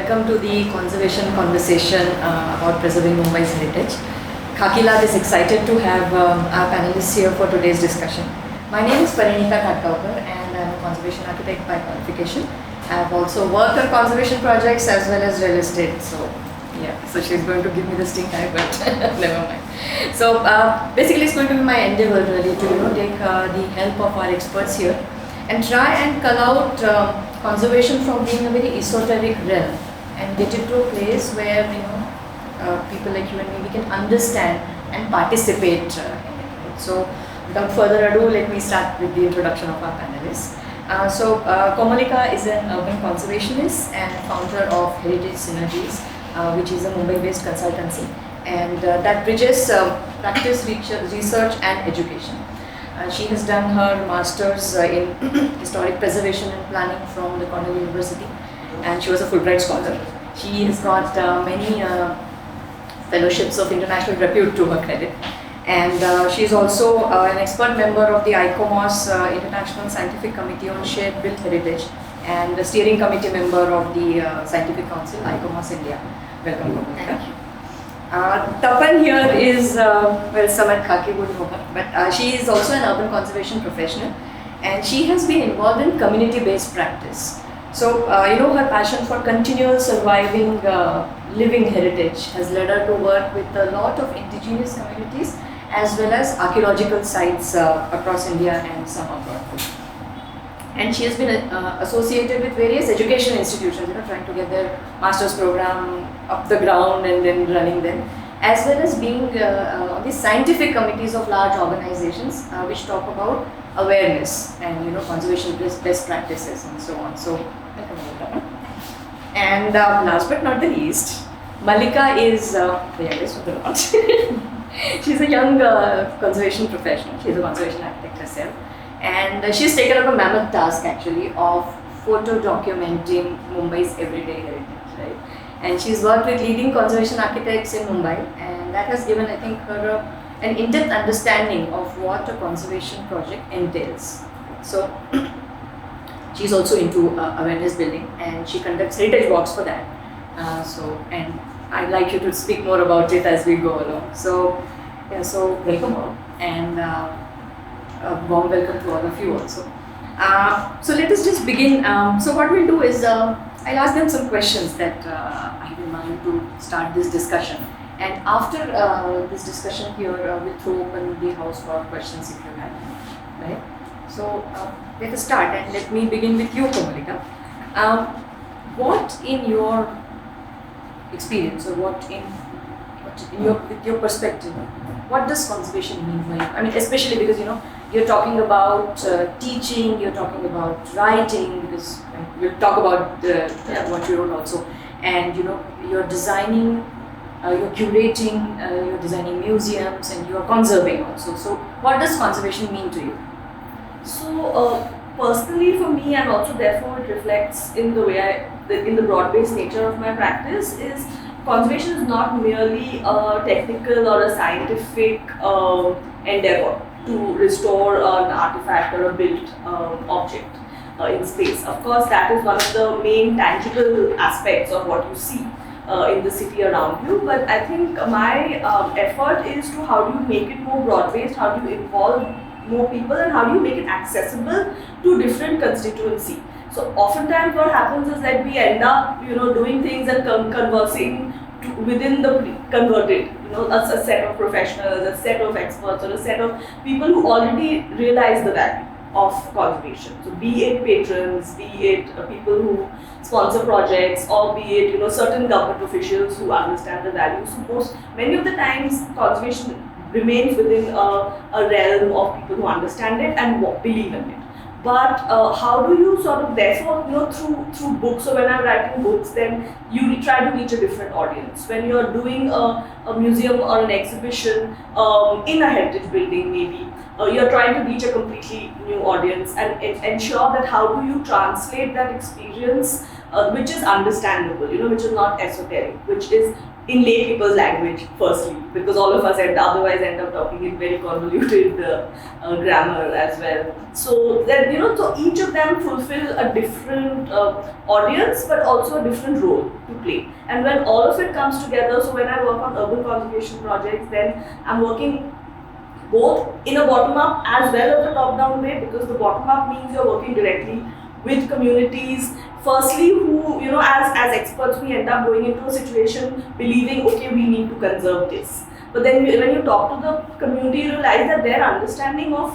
welcome to the conservation conversation about preserving Mumbai's heritage. Khaki Lab is excited to have our panelists here for today's discussion. My name is Parineeta and I'm a conservation architect by qualification. I have also worked on conservation projects as well as real estate. So she's going to give me the stink eye, but never mind. So basically it's going to be my endeavor really to take the help of our experts here and try and cull out conservation from being a very esoteric realm and get it to a place where people like you and me, we can understand and participate in it. Right? So without further ado, let me start with the introduction of our panelists. Kamalika is an urban conservationist and founder of Heritage Synergies, which is a Mumbai-based consultancy, and that bridges practice, research and education. She has done her master's in historic preservation and planning from the Cornell University, and she was a Fulbright scholar. She has got many fellowships of international repute to her credit, and she is also an expert member of the ICOMOS International Scientific Committee on Shared Built Heritage and the steering committee member of the Scientific Council, ICOMOS India. Welcome, Kamalika. Thank you. Tapan here is, Samat Khaki would know her, but she is also an urban conservation professional, and she has been involved in community-based practice. So, her passion for continual surviving living heritage has led her to work with a lot of indigenous communities as well as archaeological sites across India and some abroad. And she has been associated with various education institutions, trying to get their master's program up the ground and then running them, as well as being on the scientific committees of large organizations which talk about awareness and conservation best practices and so on. So, welcome, Tapan. And last but not the least, Mallika is the youngest of the lot. She's a young conservation professional. She's a conservation architect herself. And she's taken up a mammoth task actually of photo documenting Mumbai's everyday heritage, right? And she's worked with leading conservation architects in Mumbai, and that has given, I think, her an in-depth understanding of what a conservation project entails. So she's also into awareness building, and she conducts heritage walks for that. And I'd like you to speak more about it as we go along. So welcome all, and a warm welcome to all of you also. So let us just begin. So what we'll do is I'll ask them some questions that I have in mind to start this discussion. And after this discussion here, we'll throw open the house for questions if you have, right? So let us start, and let me begin with you, Kamalika. What in your experience, or with your perspective, what does conservation mean for you? I mean, especially because you're talking about teaching, you're talking about writing, because we'll talk about what you wrote also, and you're designing, you're curating, you're designing museums, and you're conserving also. So what does conservation mean to you? So personally for me, and also therefore it reflects in the way in the broad-based nature of my practice, is conservation is not merely a technical or a scientific endeavor to restore an artifact or a built object in space. Of course, that is one of the main tangible aspects of what you see in the city around you. But I think my effort is to how do you make it more broad-based, how do you involve more people, and how do you make it accessible to different constituency. So oftentimes what happens is that we end up doing things and conversing within the converted, a set of professionals, a set of experts, or a set of people who already realize the value of conservation. So be it patrons, be it people who sponsor projects, or be it certain government officials who understand the value. So many of the times conservation remains within a realm of people who understand it and believe in it. But how do you sort of therefore through books, so when I'm writing books, then you try to reach a different audience. When you're doing a museum or an exhibition in a heritage building maybe, you're trying to reach a completely new audience and ensure that how do you translate that experience which is understandable, which is not esoteric, which is in lay people's language, firstly, because all of us otherwise end up talking in very convoluted grammar as well. So that so each of them fulfill a different audience, but also a different role to play. And when all of it comes together, so when I work on urban conservation projects, then I'm working both in a bottom-up as well as a top-down way, because the bottom-up means you're working directly with communities. Firstly, who, as experts, we end up going into a situation believing, okay, we need to conserve this. But then when you talk to the community, you realize that their understanding of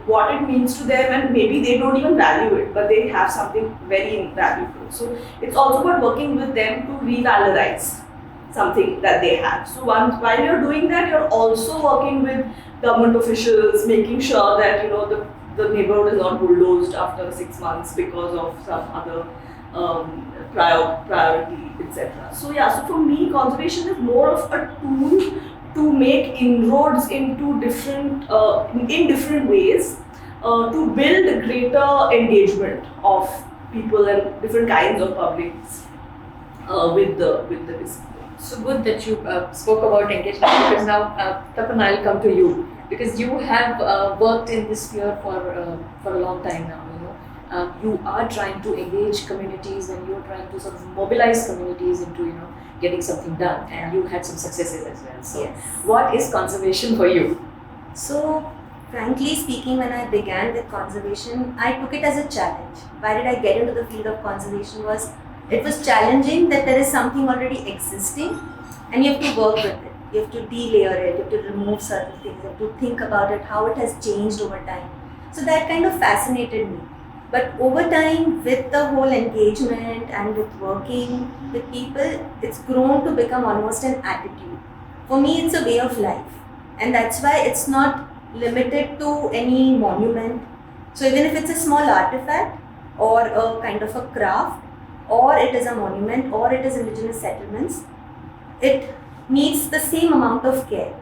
what it means to them, and maybe they don't even value it, but they have something very valuable. So it's also about working with them to revalorize something that they have. So while you're doing that, you're also working with government officials, making sure that the neighborhood is not bulldozed after 6 months because of some other priority, etc. So so for me, conservation is more of a tool to make inroads into in different ways, to build greater engagement of people and different kinds of publics with the discipline. So good that you spoke about engagement, because now, Tapan, I'll come to you, because you have worked in this sphere for a long time now. You are trying to engage communities, and you're trying to sort of mobilize communities into getting something done, and you had some successes as well. So, Yes. What is conservation for you? So, frankly speaking, when I began with conservation, I took it as a challenge. Why did I get into the field of conservation? It was challenging that there is something already existing, and you have to work with it. You have to delayer it, you have to remove certain things, you have to think about it, how it has changed over time. So that kind of fascinated me. But over time, with the whole engagement and with working with people, it's grown to become almost an attitude. For me, it's a way of life. And that's why it's not limited to any monument. So even if it's a small artifact or a kind of a craft, or it is a monument, or it is indigenous settlements, it needs the same amount of care,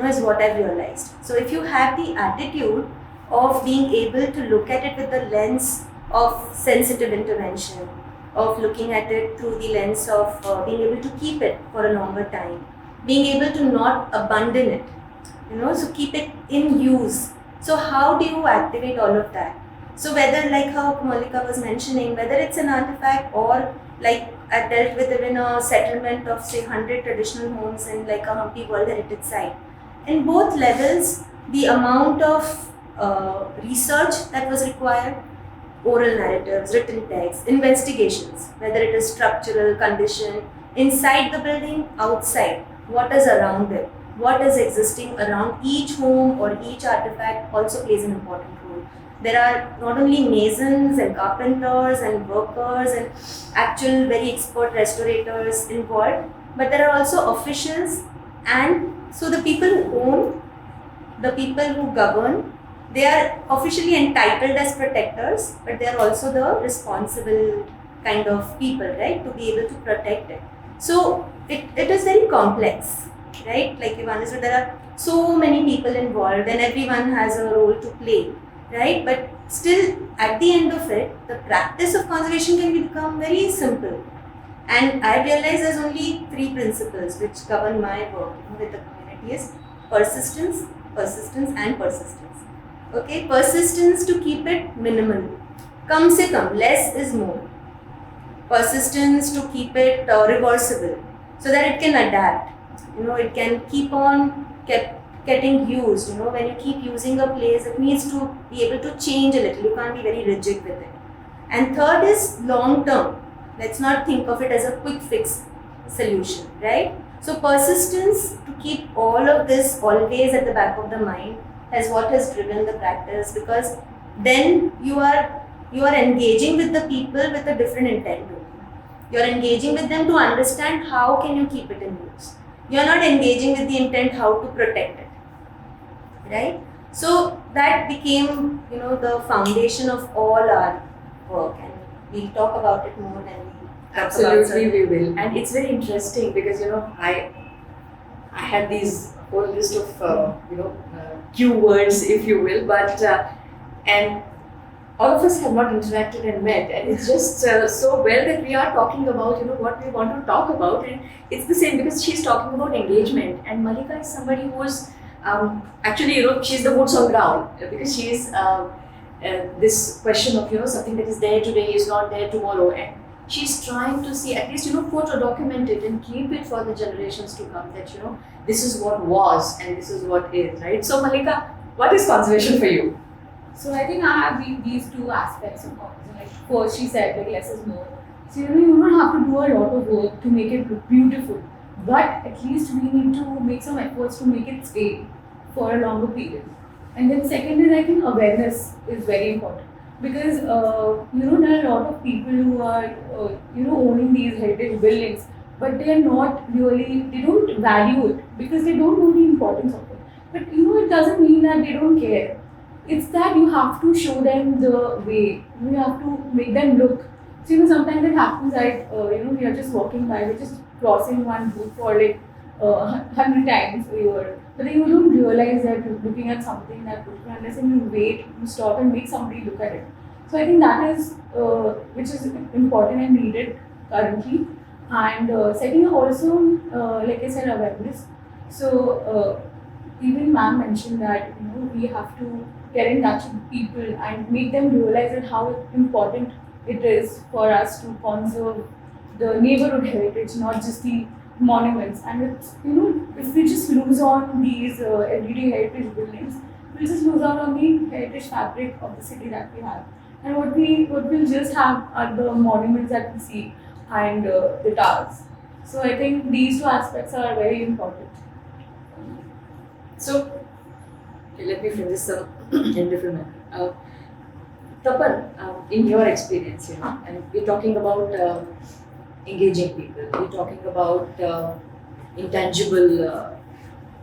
is what I've realized. So if you have the attitude of being able to look at it with the lens of sensitive intervention, of looking at it through the lens of being able to keep it for a longer time, being able to not abandon it, so keep it in use. So how do you activate all of that? So whether, like how Kamalika was mentioning, whether it's an artifact or like I dealt with even a settlement of say 100 traditional homes in like a Hampi World Heritage Site. In both levels, the amount of research that was required, oral narratives, written texts, investigations, whether it is structural, condition, inside the building, outside, what is around it, what is existing around each home or each artifact also plays an important role. There are not only masons and carpenters and workers and actual very expert restorators involved, but there are also officials, and so the people who own, the people who govern, they are officially entitled as protectors, but they are also the responsible kind of people, right, to be able to protect it. So it is very complex, right? Like you understood, there are so many people involved and everyone has a role to play, right? But still, at the end of it, the practice of conservation can become very simple. And I realize there's only 3 principles which govern my work with the community: is persistence, persistence and persistence. Okay, persistence to keep it minimal. Kam se kam, less is more. Persistence to keep it reversible, so that it can adapt. It can keep on getting used. When you keep using a place, it needs to be able to change a little. You can't be very rigid with it. And third is long term. Let's not think of it as a quick fix solution, right? So persistence to keep all of this always at the back of the mind is what has driven the practice, because then you are engaging with the people with a different intent. You're engaging with them to understand how can you keep it in use. You're not engaging with the intent how to protect it, right? So that became, the foundation of all our work, and we'll talk about it more when we talk about Absolutely, we will. And it's very interesting because I had these whole list of keywords, if you will, but and all of us have not interacted and met, and it's just so well that we are talking about what we want to talk about, and it's the same because she's talking about engagement, and Mallika is somebody who's actually she's the boots on ground because she's this question of something that is there today is not there tomorrow, and she's trying to see at least photo document it and keep it for the generations to come, that this is what was and this is what is, right? So Mallika, what is conservation for you? So I think I have these two aspects of conservation. Like first, she said like less is more. So you don't have to do a lot of work to make it look beautiful, but at least we need to make some efforts to make it stay for a longer period. And then second is I think awareness is very important because there are a lot of people who are owning these heritage buildings, but they don't value it because they don't know the importance of it. But it doesn't mean that they don't care. It's that you have to show them the way. You have to make them look. So sometimes it happens that we are just walking by, we're just crossing one booth for like 100 times a year, but then you don't realize that you're looking at something that beautiful unless you wait, you stop and make somebody look at it. So I think that is which is important and needed currently. And second also, like I said, awareness. So even ma'am mentioned that we have to get in touch with people and make them realize that how important it is for us to conserve the neighborhood heritage, not just the monuments. And it's, if we just lose on these everyday heritage buildings, we'll just lose out on the heritage fabric of the city that we have. And what we'll just have are the monuments that we see and the towers. So I think these two aspects are very important. So, okay, let me frame this in different manner. Tapan, in your experience, and we're talking about engaging people, we're talking about intangible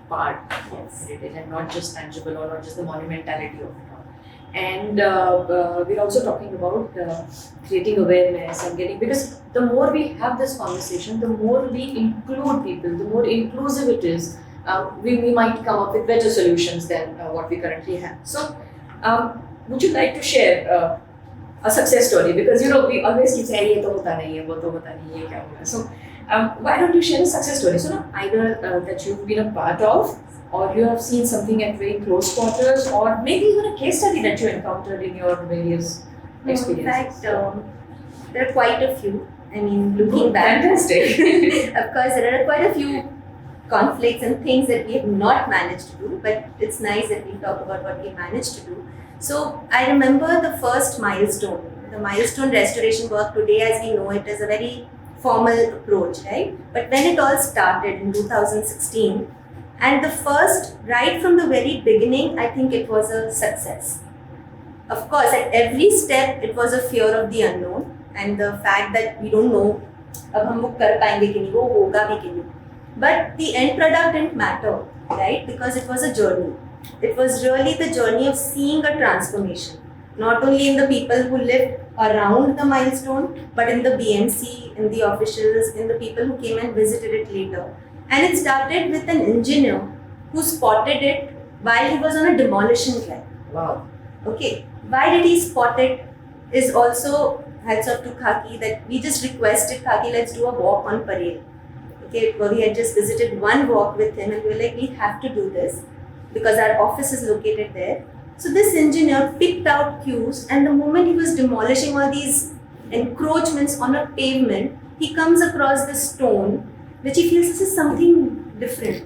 part of heritage and not just tangible or not just the monumentality of it all. And we're also talking about creating awareness and getting, because the more we have this conversation, the more we include people, the more inclusive it is. We might come up with better solutions than what we currently have. So, would you like to share a success story? Because we always keep saying, "Ye to hota nahi hai, wo to hota nahi hai, ye kya hoga?" So, why don't you share a success story? So, either that you've been a part of, or you have seen something at very close quarters, or maybe even a case study that you encountered in your various experiences. In fact, there are quite a few. I mean, looking back, fantastic. of course, there are quite a few conflicts and things that we have not managed to do, but it's nice that we talk about what we managed to do. So I remember the first milestone. The milestone restoration work today, as we know it, is a very formal approach, right? But when it all started in 2016, and the first, right from the very beginning, I think it was a success. Of course, at every step, it was a fear of the unknown and the fact that we don't know, ab hum wo kar payenge ki nahi, wo hoga bhi ki nahi. But the end product didn't matter, right? Because it was a journey. It was really the journey of seeing a transformation, not only in the people who lived around the milestone, but in the BMC, in the officials, in the people who came and visited it later. And it started with an engineer who spotted it while he was on a demolition drive. Wow. Okay, why did he spot it is also hats off to Khaki, that we just requested Khaki, let's do a walk on parade. Okay, well, we had just visited one walk with him and we were like, we have to do this because our office is located there. So this engineer picked out cues, and the moment he was demolishing all these encroachments on a pavement, he comes across this stone which he feels this is something different,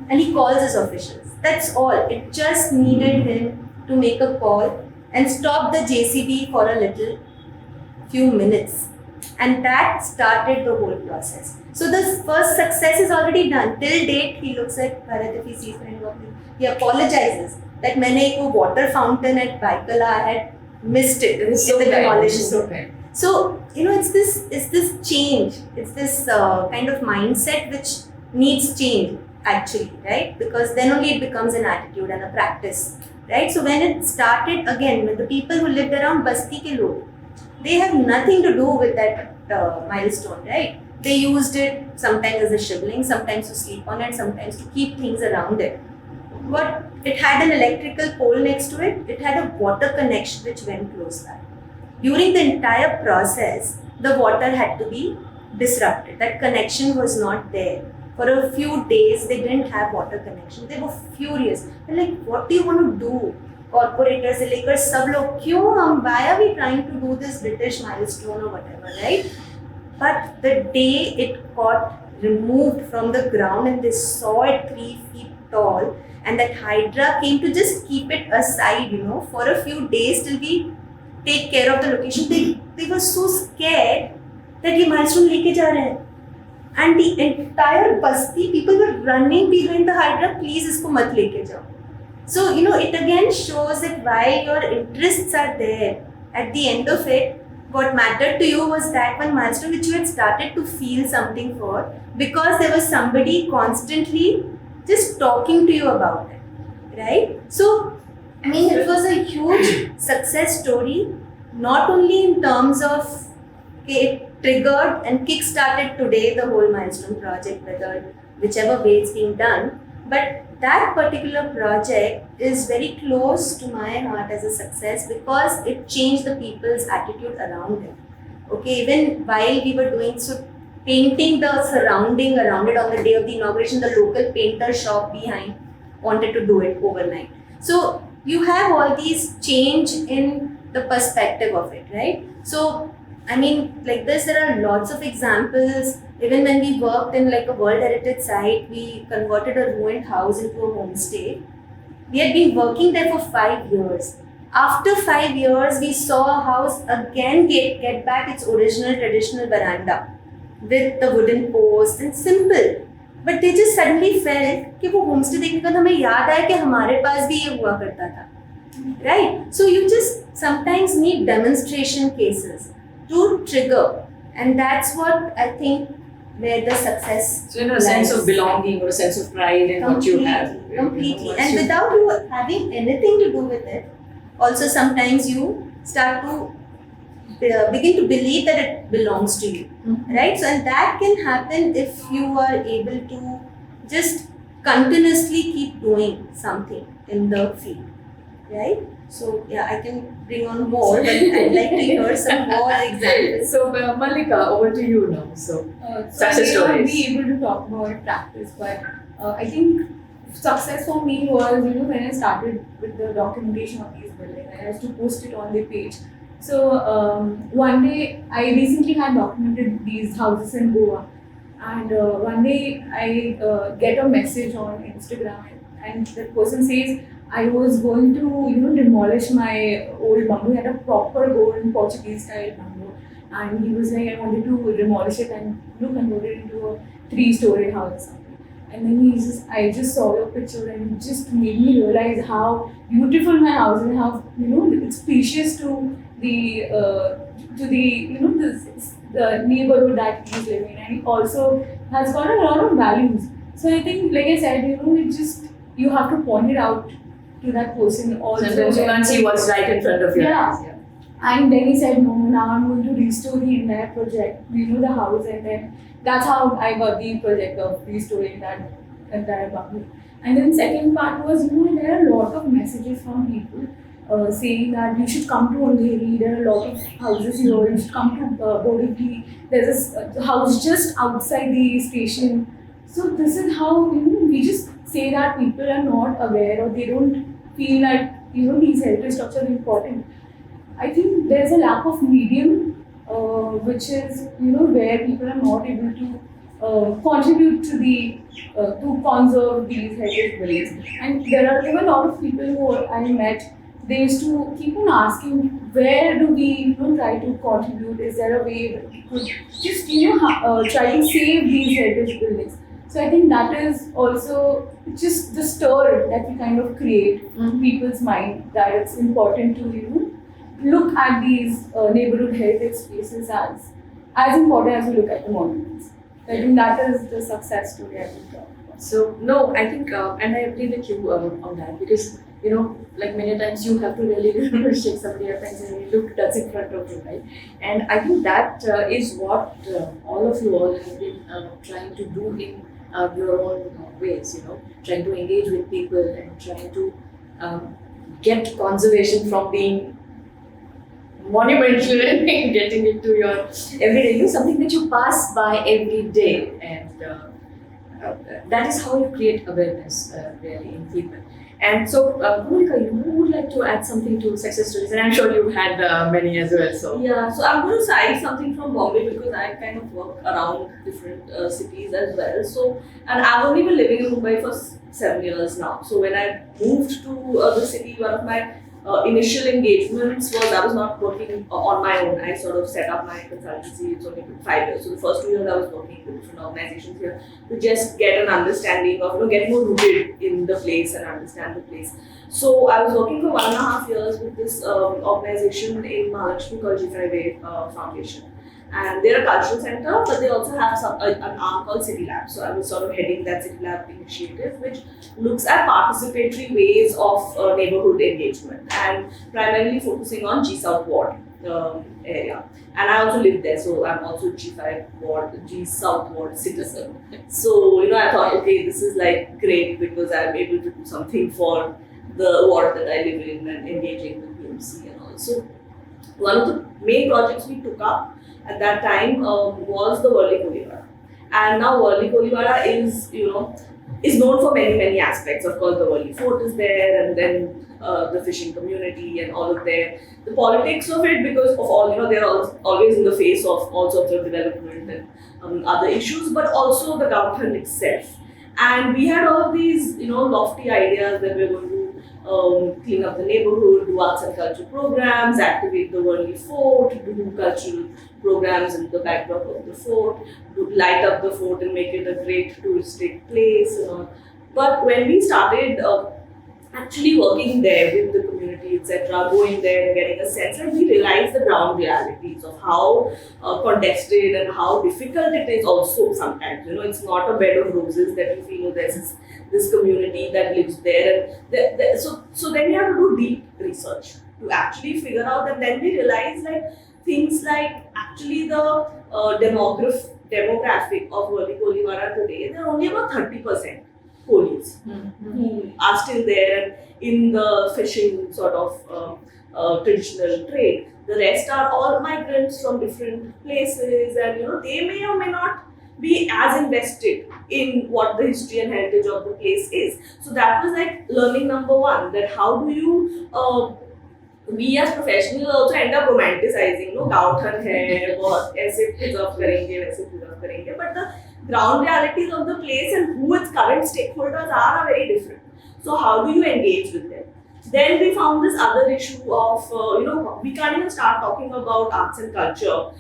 and he calls his officials. That's all. It just needed him to make a call and stop the JCB for a little few minutes, and that started the whole process. So the first success is already done. Till date, he looks at Bharat if he sees anyone. He apologizes that मैंने एक water fountain at Baikala, I had missed it in the demolition. So it's this change. It's this kind of mindset which needs change actually, right? Because then only it becomes an attitude and a practice, right? So when it started again, with the people who lived around Basti ke log, they have nothing to do with that milestone, right? They used it sometimes as a shivling, sometimes to sleep on it, sometimes to keep things around it. What It had an electrical pole next to it. It had a water connection which went close by. During the entire process, the water had to be disrupted. That connection was not there. For a few days, they didn't have water connection. They were furious. They're like, what do you want to do? Corporators, they like, sab log, why are we trying to do this British milestone or whatever, right? But the day it got removed from the ground and they saw it 3 feet tall, and that Hydra came to just keep it aside, for a few days till we take care of the location. They were so scared that ये milestone लेके जा रहे हैं. And the entire Basti, people were running behind the Hydra, please इसको मत लेके जाओ. So, it again shows that while your interests are there, at the end of it, what mattered to you was that one milestone which you had started to feel something for, because there was somebody constantly just talking to you about it, right? So, it was a huge success story, not only in terms of it triggered and kick-started today the whole milestone project, whether whichever way it's being done, but that particular project is very close to my heart as a success because it changed the people's attitude around it. Okay, even while we were doing so, painting the surrounding around it on the day of the inauguration, the local painter shop behind wanted to do it overnight. So you have all these change in the perspective of it, right? So like this, there are lots of examples. Even when we worked in like a World Heritage site, we converted a ruined house into a homestay. We had been working there for 5 years. After 5 years, we saw a house again get back its original traditional veranda with the wooden post and simple. But they just suddenly felt कि वो homestay देखने का हमें याद आया कि हमारे पास भी ये हुआ करता था, right? So you just sometimes need demonstration cases to trigger, and that's what I think where the success. So a sense of belonging or a sense of pride in what you have. Completely, and without you having anything to do with it, also sometimes you start to begin to believe that it belongs to you, right? So, and that can happen if you are able to just continuously keep doing something in the field, right? So, yeah, I can bring on more, but I'd like to hear some more examples. So, Mallika, over to you now. So success I may not stories. be able to talk about practice, but I think success for me was, when I started with the documentation of these buildings, I used to post it on the page. So one day, I recently had documented these houses in Goa, and one day I get a message on Instagram, and the person says, I was going to, demolish my old bungalow. He had a proper old Portuguese style bungalow, and he was like, I wanted to demolish it and convert it into a 3-story house or something. And then I just saw your picture, and it just made me realize how beautiful my house is, and how it's precious to the the neighborhood that he's living in, and he also has got a lot of values. So I think, like I said, it just you have to point it out to that person also. Sometimes you can't see what's right in front of your eyes. Yeah. And then he said, no, now I'm going to restore the entire project, the house, and then that's how I got the project of restoring that entire bungalow. And then second part was, there are a lot of messages from people saying that you should come to Andheri, there are a lot of houses here, you should come to Borivali, there's a house just outside the station. So this is how, we just say that people are not aware, or they don't feel that, these heritage structures are important. I think there's a lack of medium, which is, where people are not able to contribute to to conserve these heritage buildings. And there are even a lot of people who I met, they used to keep on asking, where do we try to contribute? Is there a way that we could just try to save these heritage buildings? So I think that is also just the stir that we kind of create in people's mind, that it's important to look at these neighborhood heritage spaces as important as we look at the monuments. I think that is the success story I would talk about. So, no, I think, and I agree with you on that, because like many times you have to really shake somebody up and say, look, that's in front of you, right? And I think that is what all of you all have been trying to do in your own ways, trying to engage with people and trying to get conservation from being monumental and getting it to your everyday use, something that you pass by every day. And that is how you create awareness really in people. And so, Kamalika, you would like to add something to success stories, and I'm sure you've had many as well. So Yeah, so I'm going to cite something from Bombay because I kind of work around different cities as well. So, and I've only been living in Mumbai for 7 years now. So when I moved to the city, one of my initial engagements was I was not working on my own. I sort of set up my consultancy. It's only been 5 years. So the first 2 years I was working with different organizations here to just get an understanding of, get more rooted in the place and understand the place. So I was working for 1.5 years with this organization in Mahalakshmi called G5A Foundation. And they're a cultural center, but they also have an arm called City Lab. So I was sort of heading that City Lab initiative, which looks at participatory ways of neighborhood engagement and primarily focusing on G South Ward area. And I also live there, so I'm also G5 Ward, G South Ward citizen. So, I thought, okay, this is like great because I'm able to do something for the ward that I live in and engaging with PMC and all. So one of the main projects we took up at that time was the Worli Kolivara. And now Worli Kolivara is, is known for many, many aspects. Of course, the Worli Fort is there, and then the fishing community and all of the politics of it, because of all, they're always in the face of all sorts of development and other issues, but also the Gauthan itself. And we had all of these, lofty ideas that we're going to clean up the neighborhood, do arts and culture programs, activate the Worli Fort, do cultural programs in the backdrop of the fort, light up the fort and make it a great touristic place. But when we started actually working there with the community, etc., going there and getting a sense, and we realized the ground realities of how contested and how difficult it is also sometimes. It's not a bed of roses that you feel, there's this community that lives there. And so then you have to do deep research to actually figure out, and then we realized things like actually the demographic of Worli Kolivara today, there are only about 30% coolies who are still there and in the fishing sort of traditional trade. The rest are all migrants from different places, and they may or may not be as invested in what the history and heritage of the place is. So that was learning number one, that how do you we as professionals also end up romanticizing, Gauthan hai, bahut aise preserve karenge, waise preserve karenge, but the ground realities of the place and who its current stakeholders are very different. So how do you engage with them? Then we found this other issue of, we can't even start talking about arts and culture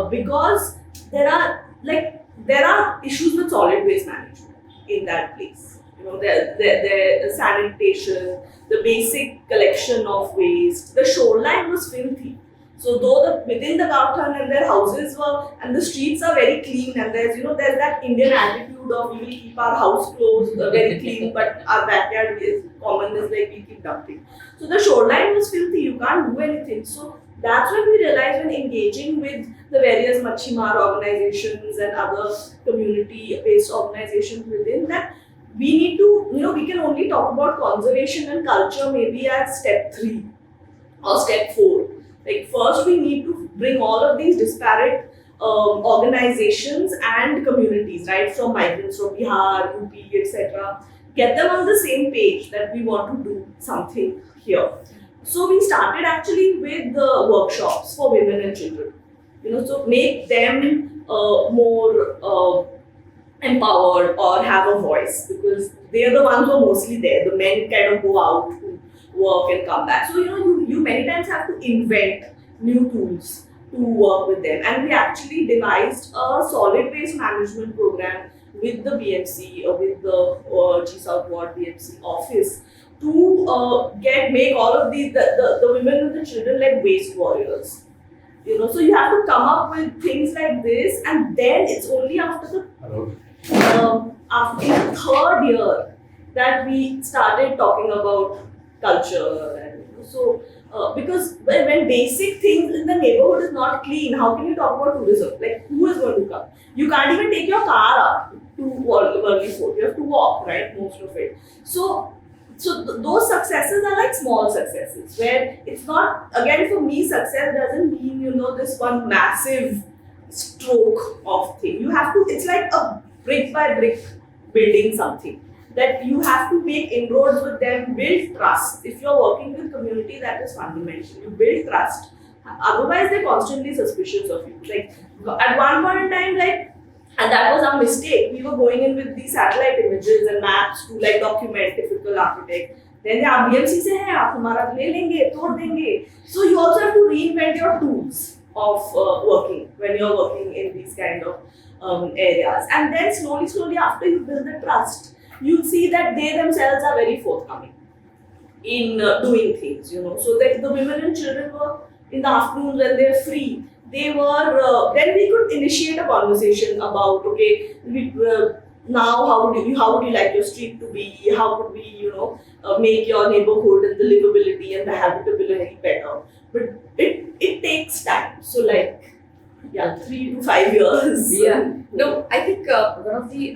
because there are issues with solid waste management in that place. The sanitation, the basic collection of waste. The shoreline was filthy. So though within the Gauthan and their houses were, and the streets are very clean, and there's that Indian attitude of we will keep our house closed very clean, but our backyard is common, is we keep dumping. So the shoreline was filthy, you can't do anything. So that's when we realized, when engaging with the various Machimar organizations and other community-based organizations within, that we need to, we can only talk about conservation and culture maybe as step 3 or step 4. First we need to bring all of these disparate organizations and communities, right, from migrants from Bihar, UP, etc., get them on the same page that we want to do something here. So we started actually with the workshops for women and children, so make them more empowered or have a voice, because they are the ones who are mostly there. The men kind of go out to work and come back. So you many times have to invent new tools to work with them. And we actually devised a solid waste management program with the BMC or with the G South Ward BMC office to make all of these the women and the children like waste warriors. So you have to come up with things like this, and then it's only after the in the 3rd year that we started talking about culture, and so because when basic things in the neighborhood is not clean, how can you talk about tourism? Like, who is going to come? You can't even take your car up to Worli Fort. You have to walk, right? Most of it. So those successes are like small successes where it's not, again, for me, success doesn't mean, this one massive stroke of thing. You have to, it's like a brick by brick building something that you have to make inroads with them, build trust. If you're working with community, that is fundamental. You build trust. Otherwise, they're constantly suspicious of you. Like, at one point in time, and that was our mistake. We were going in with these satellite images and maps to like document typical architect. Then आप BMC से हैं, आप हमारा ले लेंगे, तोड़ देंगे. So you also have to reinvent your tools of working when you're working in these kind of areas. And then slowly after you build the trust, you'll see that they themselves are very forthcoming in doing things. So that the women and children were in the afternoons when they're free. They were then we could initiate a conversation about now how would you like your street to be? How could we make your neighborhood and the livability and the habitability better? But it takes time. So 3 to 5 years. Yeah. No, I think one of the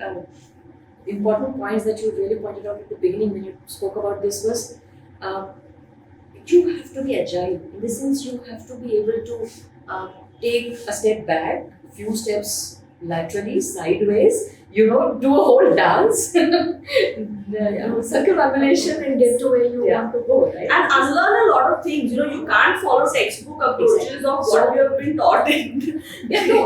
important points that you really pointed out at the beginning when you spoke about this was you have to be agile. In the sense, you have to be able to take a step back, a few steps laterally, sideways, do a whole dance, circumambulation and get to where you want to go, right? And unlearn a lot of things. You can't follow textbook approaches of what you have been taught in.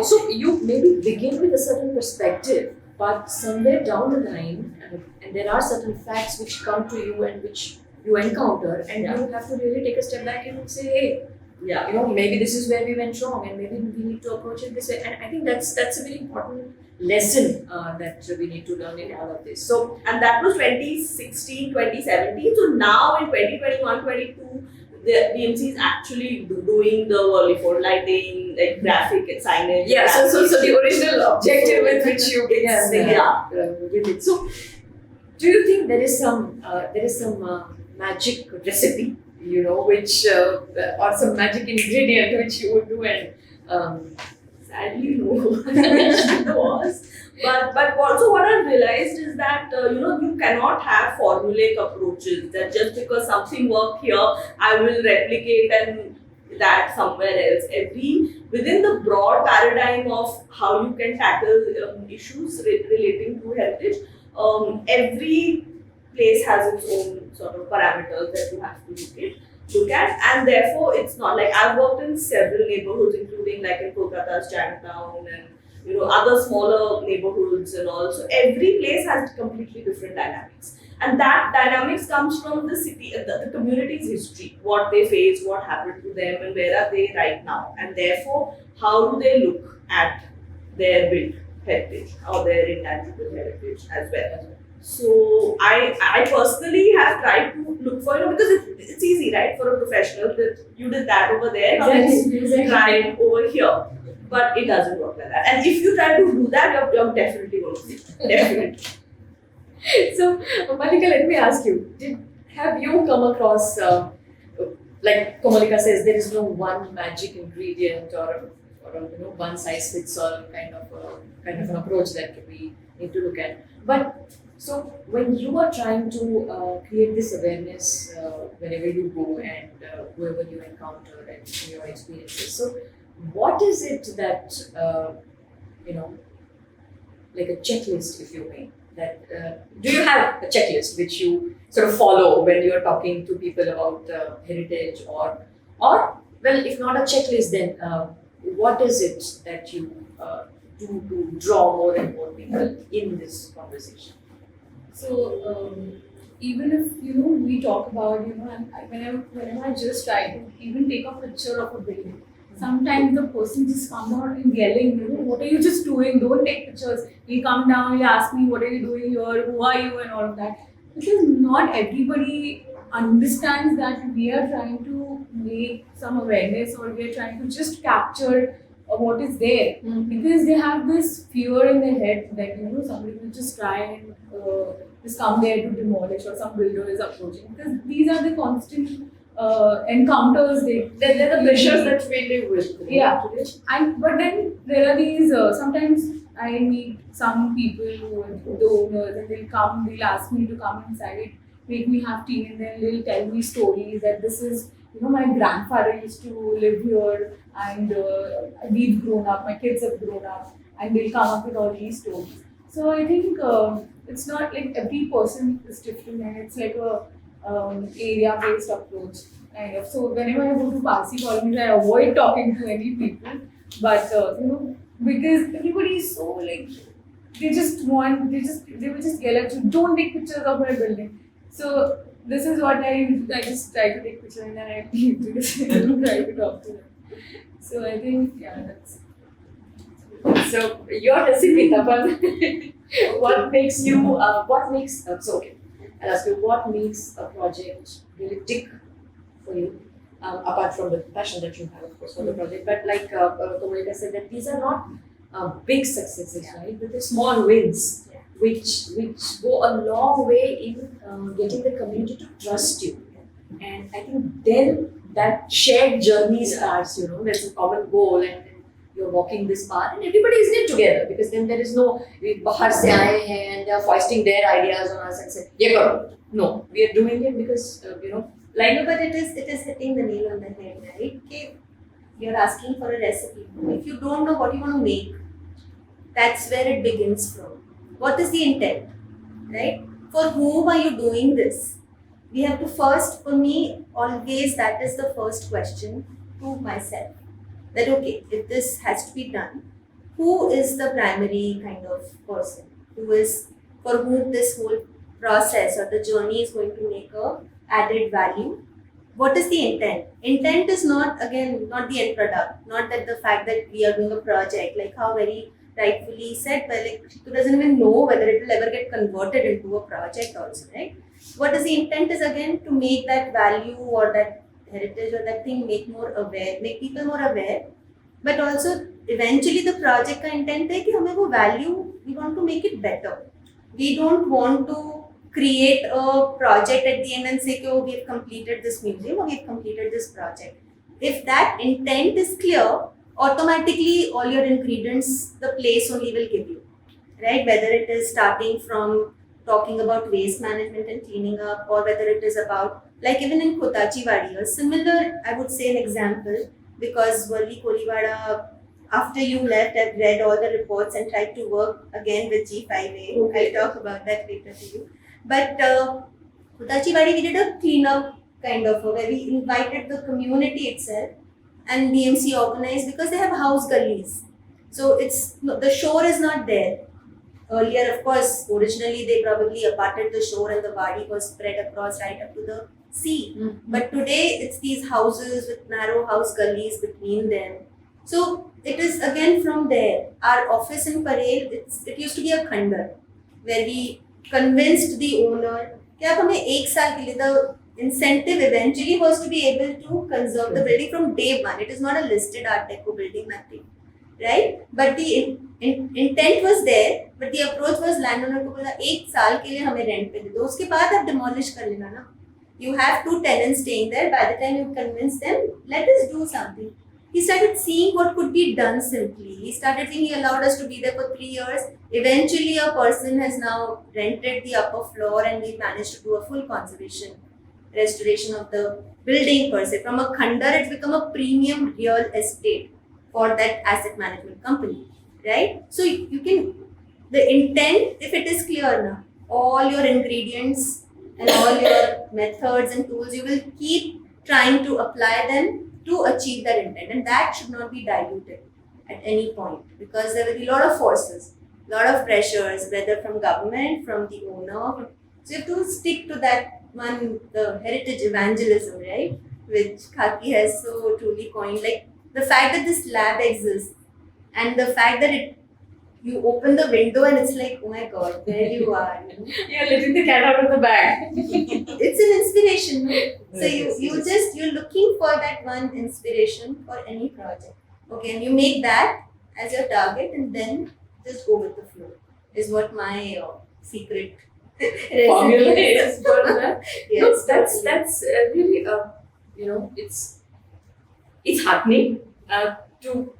So you maybe begin with a certain perspective, but somewhere down the line, and there are certain facts which come to you and which you encounter, and you have to really take a step back and say, hey, maybe this is where we went wrong, and maybe we need to approach it this way. And I think that's a very important lesson that we need to learn in all of this. So, and that was 2016, 2017. So now in 2021, 22, the BMC is actually doing the Worli Fort lighting, like graphic and signage. Yeah. So the original objective with which you began. With it. So, do you think there is some magic recipe? Which or some magic ingredient which you would do, and sadly no, there was. But also what I've realized is that you cannot have formulaic approaches that just because something worked here, I will replicate and that somewhere else. Within the broad paradigm of how you can tackle issues relating to heritage, every place has its own sort of parameters that you have to look at, and therefore it's not like I've worked in several neighborhoods, including like in Kolkata's Chinatown and other smaller neighborhoods and all. So every place has completely different dynamics, and that dynamics comes from the city, the community's history, what they faced, what happened to them, and where are they right now, and therefore how do they look at their built heritage or their intangible heritage as well. So I personally have tried to look for, because it's easy, right, for a professional that you did that over there, exactly. Try it over here. But it doesn't work like that. And if you try to do that, you're definitely going to fail. Definitely. So, Mallika, let me ask you, have you come across, like Kamalika says, there is no one magic ingredient or one size fits all kind of an approach that we need to look at. But so when you are trying to create this awareness whenever you go and whoever you encounter and your experiences, so what is it that like a checklist, if you may, that do you have a checklist which you sort of follow when you are talking to people about heritage, or well, if not a checklist, then what is it that you do to draw more and more people in this conversation? So even if we talk about and whenever I just try to even take a picture of a building, sometimes the person just comes out and yelling, what are you just doing? Don't take pictures. He'll come down, he'll ask me, what are you doing here? Who are you? And all of that. Because not everybody understands that we are trying to make some awareness, or we are trying to just capture what is there, because they have this fear in their head that somebody will just try and just come there to demolish, or some builder is approaching, because these are the constant encounters They're the pressures that we live with. Yeah, but then there are these sometimes I meet some people who are the owners, and they'll ask me to come inside, make me have tea, and then they'll tell me stories that this is, my grandfather used to live here, and we've grown up, my kids have grown up, and they'll come up with all these stories. So I think it's not like every person is different, and it's like a area-based approach kind of. So whenever I go to Parsi colonies, I avoid talking to any people, but because everybody is so like, they will just yell at you, don't take pictures of my building. So this is what I just try to take pictures, and then I leave, because I don't try to talk to them. So I think that's. So your recipe, Tapan, what makes okay, I'll ask you, what makes a project really tick for you, apart from the passion that you have, of course, for the project. But like Kamalika said, that these are not big successes, right? But they're small wins, which go a long way in getting the community to trust you. And I think then that shared journey starts. There's a common goal, and you're walking this path, and everybody is in it together, because then there is no bahar se aaye hain and they are foisting their ideas on us and say, ye karo. No, we are doing it because No, but it is hitting the nail on the head, right? Okay, you're asking for a recipe. If you don't know what you want to make, that's where it begins from. What is the intent, right? For whom are you doing this? We have to first, for me, always that is the first question to myself. That okay, if this has to be done, who is the primary kind of person for whom this whole process or the journey is going to make a added value? What is the intent? Intent is not the end product, not that the fact that we are doing a project, like how very rightfully said, but like she doesn't even know whether it will ever get converted into a project also, right? What is the intent is again to make that value or that heritage or that thing make people more aware, but also eventually the project ka intent hai ki hame wo value, we want to make it better. We don't want to create a project at the end and say, oh, we have completed this museum or we have completed this project. If that intent is clear, automatically all your ingredients the place only will give you, right? Whether it is starting from talking about waste management and cleaning up, or whether it is about, like even in Kotachiwadi, a similar, I would say an example, because Worli Koliwada, after you left, I've read all the reports and tried to work again with G5A. Okay. I'll talk about that later to you. But Kotachiwadi, we did a cleanup kind of, where we invited the community itself, and BMC organized, because they have house gullies. So the shore is not there. Earlier, of course, originally they probably aparted the shore and the wadi was spread across right up to the sea. Mm-hmm. But today it's these houses with narrow house gullies between them. So it is again from there. Our office in Parel, it used to be a khandar, where we convinced the owner that the incentive eventually was to be able to conserve the building from day one. It is not a listed Art Deco building, nothing. Right? But the intent was there, but the approach was landowner को बोला 1 साल के लिए हमें rent पे दे दो, उसके बाद आप demolish कर लेना ना. You have 2 tenants staying there. By the time you convince them, let us do something. He started seeing what could be done simply. He started seeing, he allowed us to be there for 3 years. Eventually, a person has now rented the upper floor, and we managed to do a full conservation, restoration of the building per se. From a khandar, it's become a premium real estate for that asset management company, right? So you can, the intent, if it is clear now, all your ingredients and all your methods and tools, you will keep trying to apply them to achieve that intent, and that should not be diluted at any point, because there will be a lot of forces, a lot of pressures, whether from government, from the owner. So you have to stick to that one, the heritage evangelism, right? Which Khaki has so truly coined, like the fact that this lab exists, and the fact that you open the window and it's like, oh my god, there you are. You're letting the cat out of the bag. It's an inspiration, no? So you're looking for that one inspiration for any project. Okay, and you make that as your target and then just go with the flow is what my secret Formula recipe is for that. Yes, Look, totally. that's really it's heartening to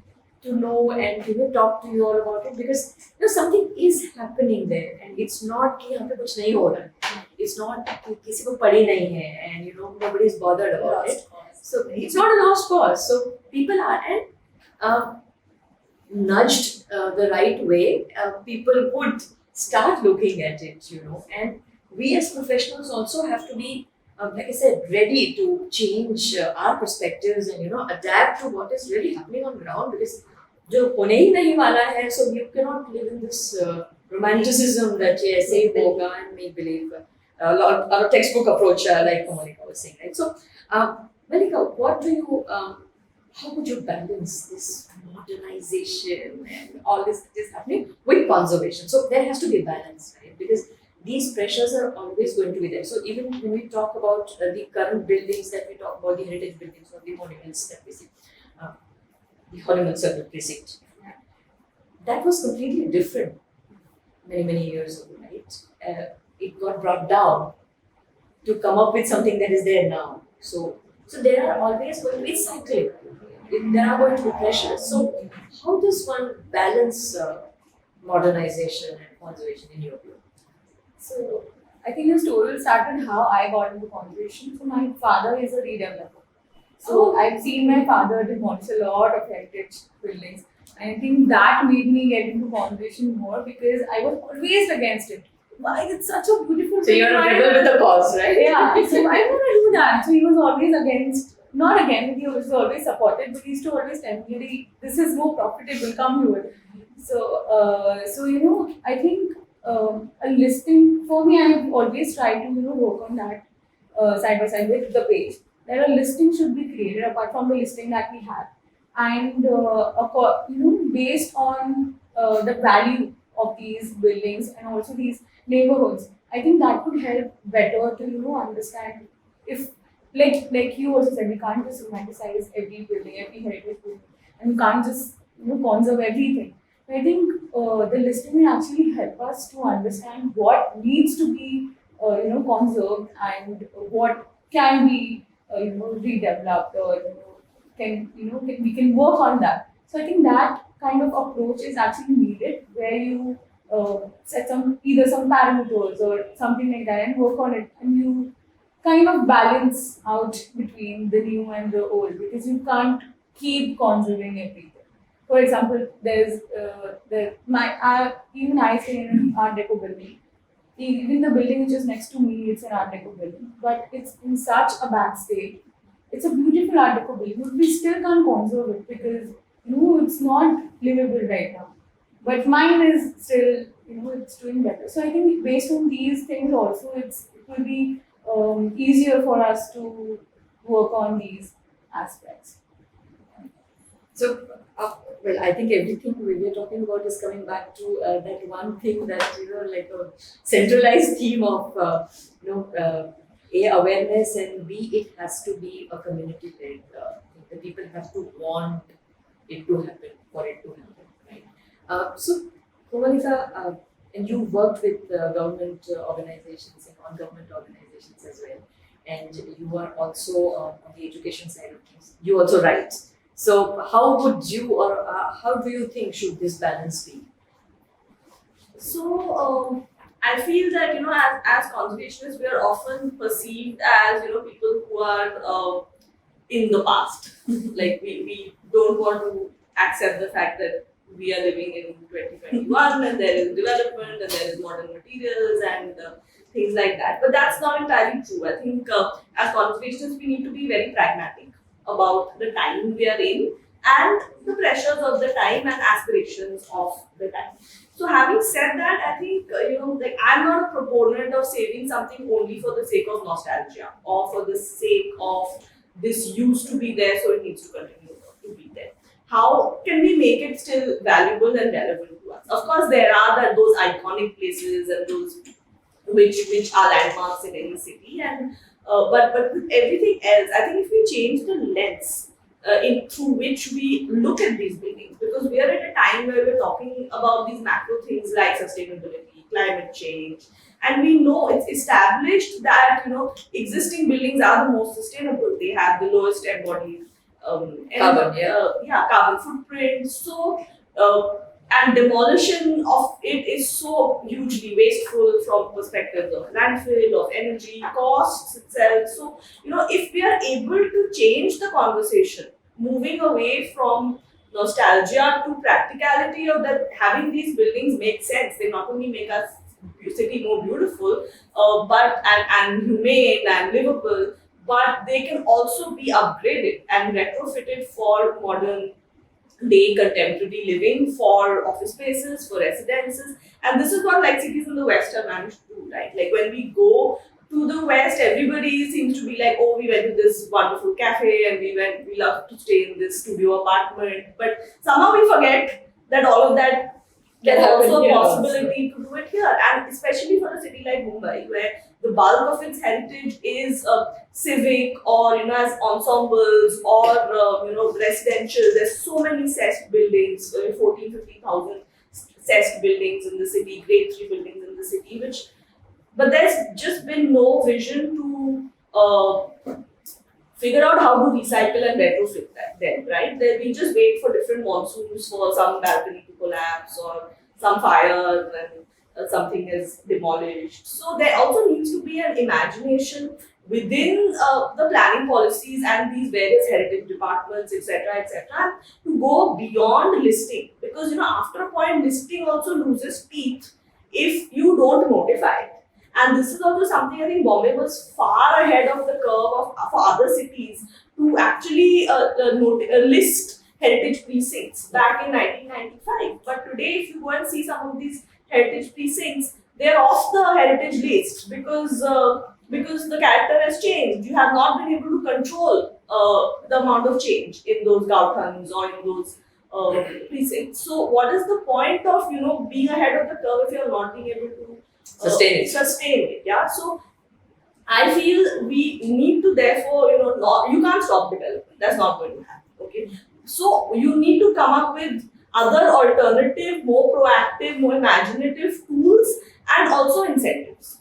know and talk to you all about it, because something is happening there, and it's not कि यहाँ पे कुछ नहीं हो रहा, it's not कि किसी को पड़ी नहीं है, and nobody is bothered about it. So it's not a lost cause. So people are, and nudged the right way, people would start looking at it, and we as professionals also have to be, like I said, ready to change our perspectives and adapt to what is really happening on ground, because जो होने ही नहीं वाला है, so you cannot live in this romanticism that ये ऐसे ही होगा and make believe, a lot of textbook approach, like Kamalika was saying, right? So Mallika, how would you balance this modernization and all this that is happening with conservation? So there has to be a balance, right? Because these pressures are always going to be there. So even when we talk about the current buildings that we talk about, the heritage buildings or the monuments that we see, the Honeymoon Circle precinct, that was completely different many years ago, right? It got brought down to come up with something that is there now. So there are always going to be cycling. There are going to be pressures. So how does one balance modernization and conservation in your view? So I think your story started how I got into conservation. So my father is a redeveloper. So I've seen my father demolish a lot of heritage buildings. And I think that made me get into conservation more, because I was always against it. Why? It's such a beautiful So you're a rebel with a cause, right? Yeah. So I want to do that. So he was always against, not against, he was always supported, but he used to always tell me, this is more profitable, come here. So I think a listing, for me, I have always tried to, work on that side by side with the page. That a listing should be created apart from the listing that we have. And, based on the value of these buildings and also these neighborhoods, I think that would help better to, understand if, like you also said, we can't just romanticize every building, every heritage building, and we can't just, conserve everything. I think the listing will actually help us to understand what needs to be, conserved, and what can be, redeveloped, or we can work on that. So I think that kind of approach is actually needed, where you set either some parameters or something like that and work on it, and you kind of balance out between the new and the old, because you can't keep conserving everything. For example, even I stay in an Art Deco building. Even the building which is next to me, it's an Art Deco building, but it's in such a bad state. It's a beautiful Art Deco building, but we still can't conserve it, because it's not livable right now. But mine is still, it's doing better. So I think based on these things also, it will be easier for us to work on these aspects. So, I think everything we are talking about is coming back to that one thing that, like a centralized theme of, A, awareness, and B, it has to be a community-led. The people have to want it to happen, for it to happen, right? So, Kamalika, and you worked with government organizations and non-government organizations as well, and you are also on the education side of things. You also write. So how would you, or how do you think should this balance be? So I feel that as conservationists, we are often perceived as people who are in the past. Like we don't want to accept the fact that we are living in 2021 and there is development and there is modern materials and things like that. But that's not entirely true. I think as conservationists, we need to be very pragmatic about the time we are in and the pressures of the time and aspirations of the time. So having said that, I think I'm not a proponent of saving something only for the sake of nostalgia or for the sake of this used to be there, so it needs to continue to be there. How can we make it still valuable and relevant to us? Of course, there are those iconic places and those which are landmarks in any city, and but with everything else, I think if we change the lens through which we look at these buildings, because we are at a time where we're talking about these macro things like sustainability, climate change, and we know it's established that existing buildings are the most sustainable. They have the lowest embodied Carbon, carbon footprint. So and demolition of it is so hugely wasteful from perspectives of landfill, of energy costs itself. So if we are able to change the conversation, moving away from nostalgia to practicality of that, having these buildings make sense. They not only make our city more beautiful, but and humane and livable, but they can also be upgraded and retrofitted for modern day contemporary living, for office spaces, for residences. And this is what like cities in the West have managed to do, right? Like when we go to the West, everybody seems to be like, oh, we went to this wonderful cafe and we love to stay in this studio apartment. But somehow we forget that all of that, there's also a possibility to do it here. And especially for a city like Mumbai, where the bulk of its heritage is civic or as ensembles or residential. There's so many cessed buildings, 15,000 cessed buildings in the city, grade 3 buildings in the city, but there's just been no vision to figure out how to recycle and retrofit that then, right? Then we just wait for different monsoons for some balcony to collapse or some fire and something is demolished. So there also needs to be an imagination within the planning policies and these various heritage departments, etc., to go beyond listing. Because after a point, listing also loses teeth if you don't notify it. And this is also something I think Bombay was far ahead of the curve for other cities to actually list heritage precincts back in 1995. But today, if you go and see some of these heritage precincts, they're off the heritage list because the character has changed. You have not been able to control the amount of change in those Gauthans or in those precincts. So, what is the point of being ahead of the curve if you're not being able to sustain it? Yeah. So I feel we need to therefore you can't stop development. That's not going to happen. Okay. So you need to come up with other alternative, more proactive, more imaginative tools and also incentives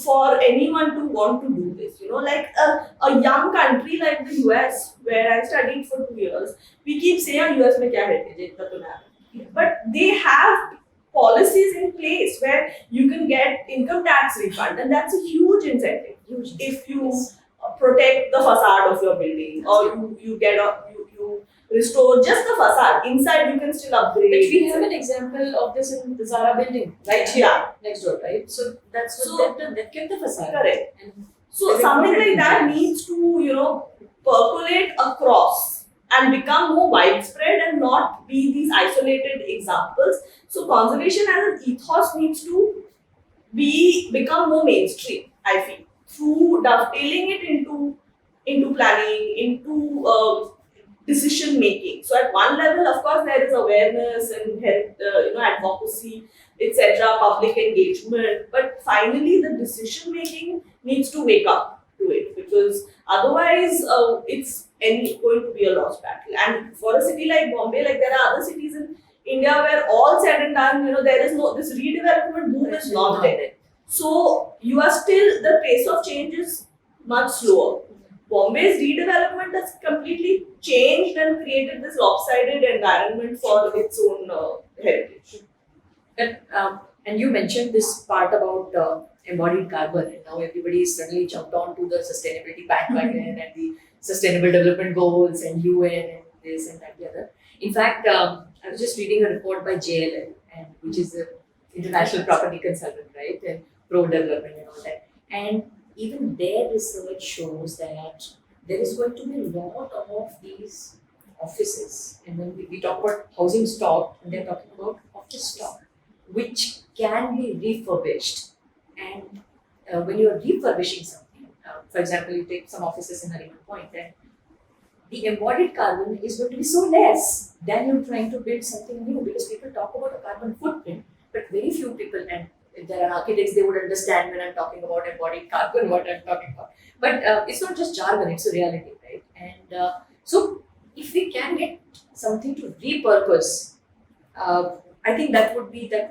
for anyone to want to do this. Like a young country like the US, where I studied for 2 years, we keep saying US mein kya heritage hai, but they have policies in place where you can get income tax refund, and that's a huge incentive. If you protect the facade of your building, or you restore just the facade. Inside, you can still upgrade. But we have an example of this in the Zara building, right here, next door, right? So that's what they've kept the facade. Correct. And so something like that needs to, percolate across and become more widespread and not be these isolated examples. So conservation as an ethos needs to become more mainstream, I feel, through dovetailing it into planning, into decision making. So at one level, of course, there is awareness and advocacy, etc., public engagement. But finally, the decision making needs to wake up to it, because otherwise, it's going to be a lost battle. And for a city like Bombay, like there are other cities in India where all said and done, there is this redevelopment boom is not there. So you are still, the pace of change is much slower. Bombay's redevelopment has completely changed and created this lopsided environment for its own heritage. And you mentioned this part about embodied carbon, and now everybody is suddenly jumped on to the sustainability bandwagon and the sustainable development goals and UN and this and that the other. In fact, I was just reading a report by JLL, which is an international property consultant, right, and pro-development and all that. And even their research shows that there is going to be a lot of these offices. And when we talk about housing stock, and they're talking about office stock, which can be refurbished. And when you're refurbishing something, for example, you take some offices in Nariman Point, and the embodied carbon is going to be so less than you're trying to build something new, because people talk about a carbon footprint, but very few people, and if there are architects, they would understand when I'm talking about embodied carbon, what I'm talking about. But it's not just jargon, it's a reality, right? And so if we can get something to repurpose, I think that would be a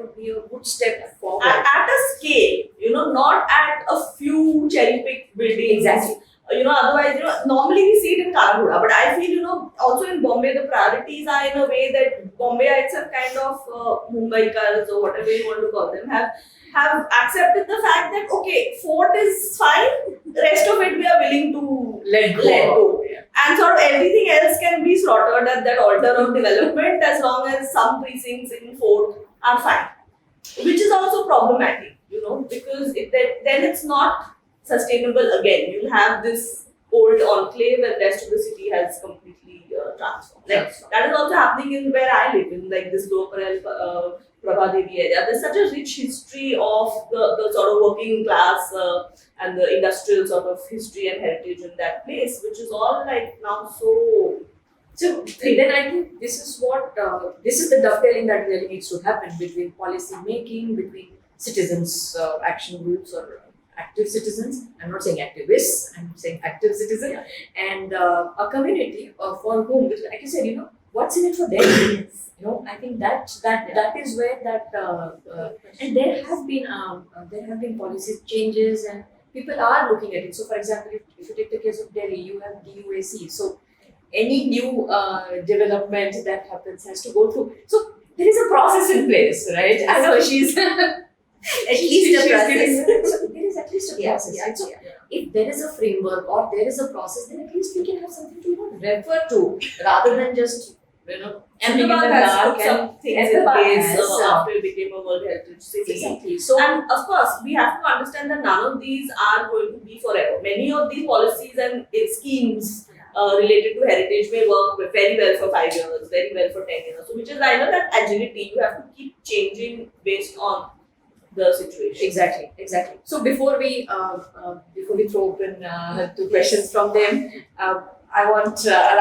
good step forward. At a scale, not at a few cherry picked buildings. Exactly. Otherwise, normally we see it in Karaguda, but I feel, also in Bombay, the priorities are in a way that Bombay itself kind of Mumbai cars or whatever you want to call them have accepted the fact that okay, fort is fine, rest of it we are willing to Let go. Yeah. and sort of everything else can be slaughtered at that altar of development as long as some precincts in fort are fine, which is also problematic, because then it's not sustainable again. You'll have this old enclave and rest of the city has completely transformed. Like, that is also happening in where I live, in like this Lower Prabhadevi area. There's such a rich history of the sort of working class and the industrial sort of history and heritage in that place, which is all like now so. So then I think this is the dovetailing that really needs to happen between policy making, between citizens, action groups or active citizens. I'm not saying activists, I'm saying active citizens, and a community for whom, like you said, what's in it for them? I think that is where and there have been policy changes and people are looking at it. So, for example, if you take the case of Delhi, you have DUAC. So, any new development that happens has to go through. So, there is a process in place, right? I know she's At least a process. So there is at least a process. Right? So if there is a framework or there is a process, then at least we can have something to refer to rather than just Ahmedabad has put some things in place after it became a World Heritage City. Exactly. So, and of course, we have to understand that none of these are going to be forever. Many of these policies and schemes related to heritage may work very well for 5 years, very well for 10 years. So, which is, I know that agility, you have to keep changing based on the situation. Exactly. So before we throw open to questions from them, I'll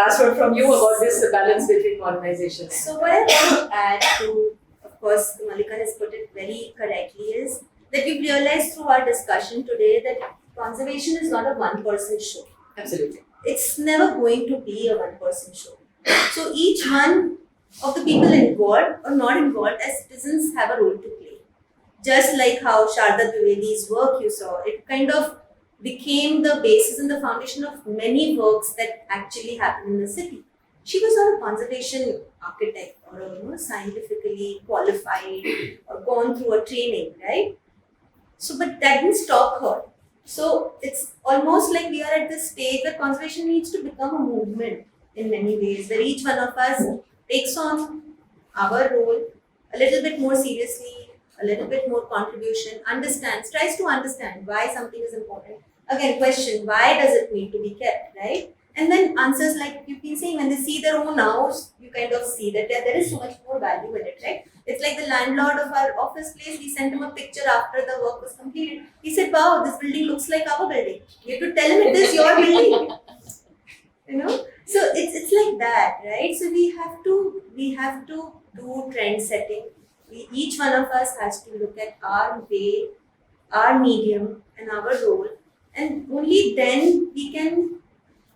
ask word from you about this balance between modernization. So what I want to add to, of course, Kamalika has put it very correctly, is that we've realized through our discussion today that conservation is not a one-person show. Absolutely. It's never going to be a one-person show. So each one of the people involved or not involved as citizens have a role to play. Just like how Sharada Dwivedi's work you saw, it kind of became the basis and the foundation of many works that actually happen in the city. She was not a conservation architect or a scientifically qualified or gone through a training, right? So, but that didn't stop her. So it's almost like we are at this stage where conservation needs to become a movement in many ways, where each one of us takes on our role a little bit more seriously, a little bit more contribution, tries to understand why something is important. Again, question, why does it need to be kept, right? And then answers like you've been saying, when they see their own house, you kind of see that there is so much more value in it, right? It's like the landlord of our office place, we sent him a picture after the work was completed. He said, wow, this building looks like our building. You have to tell him it is your building. So it's like that, right? So we have to do trend setting. Each one of us has to look at our way, our medium and our role, and only then we can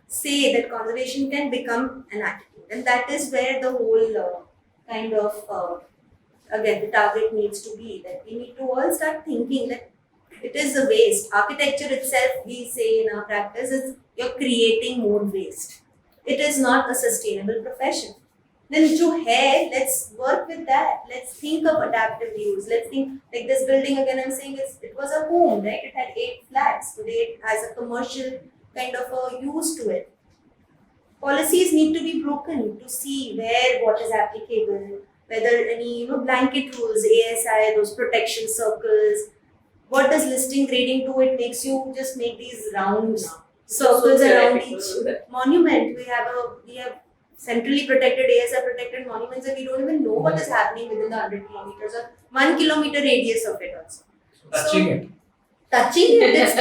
say that conservation can become an attitude. And that is where the whole again, the target needs to be, that we need to all start thinking that it is a waste. Architecture itself, we say in our practice, is you're creating more waste. It is not a sustainable profession. Then let's work with that. Let's think of adaptive use. Let's think, like this building again, I'm saying it was a home, right? It had 8 flats. Today it has a commercial kind of a use to it. Policies need to be broken to see what is applicable, whether any blanket rules, ASI, those protection circles. What does listing grading do? It makes you just make these round circles around each monument. We have centrally protected, ASI protected monuments, and we don't even know what is happening within the 100 kilometers or 1 kilometer radius of it also. Touching it, it's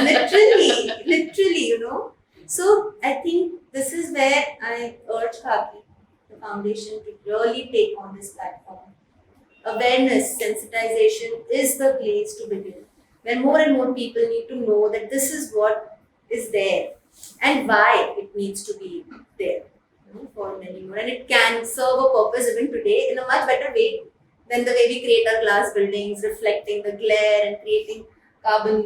literally, So I think this is where I urge Khaki, the foundation, to really take on this platform. Awareness, sensitization is the place to begin. When more and more people need to know that this is what is there and why it needs to be there. for many more. And it can serve a purpose even today in a much better way than the way we create our glass buildings, reflecting the glare and creating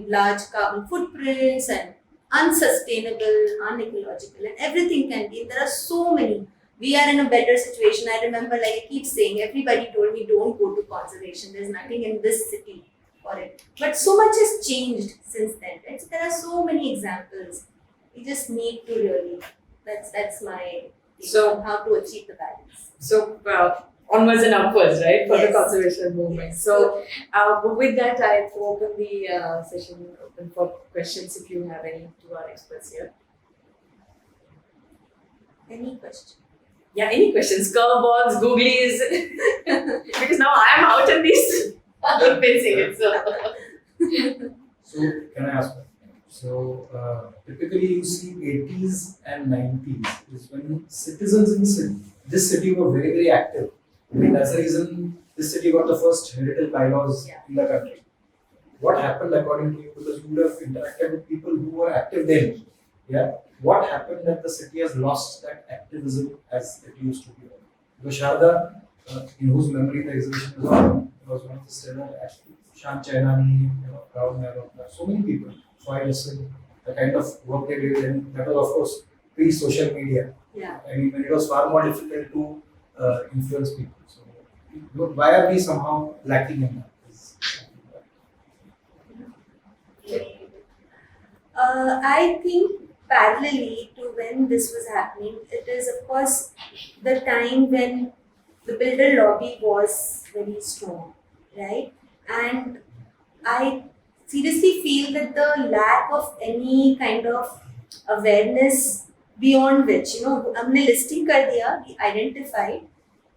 large carbon footprints and unsustainable, unecological, and everything can be. There are so many. We are in a better situation. I remember, like I keep saying, everybody told me don't go to conservation. There's nothing in this city for it. But so much has changed since then. Right? So there are so many examples. We just need to really. That's my take on how to achieve the balance. So, onwards and upwards, right, for the Yes. conservation movement. Yes. So, with that, I open the session open for questions if you have any to our experts here. Any question? Yeah, any questions? Curveballs, googlies. Because now I'm out in these. I'm facing it. So, So can I ask one? So typically you see 80s and 90s is when citizens in this city were very, very active. And that's the reason this city got the first heritage bylaws in the country. What happened according to you, because you would have interacted with people who were active then, yeah? What happened that the city has lost that activism as it used to be? Because Sharada, in whose memory the exhibition is on, was one of the stellar actually. Shan Chainani, Rahul Nehru, so many people. The kind of work they did, and that was of course pre-social media. Yeah. I mean, when it was far more difficult to influence people. So, why are we somehow lacking in that? I think parallelly to when this was happening, it is of course the time when the builder lobby was very strong, right? And I seriously feel that the lack of any kind of awareness beyond which, हमने listing कर दिया, we identified,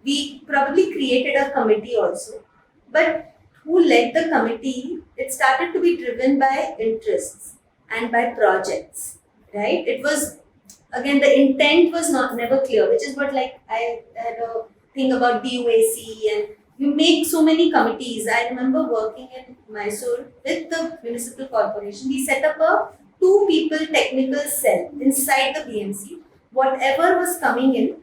we probably created a committee also, but who led the committee, it started to be driven by interests and by projects, right? It was, again, the intent was never clear, which is what, like, I had a thing about DUAC, and you make so many committees. I remember working in Mysore with the municipal corporation. We set up a 2-people technical cell inside the BMC. Whatever was coming in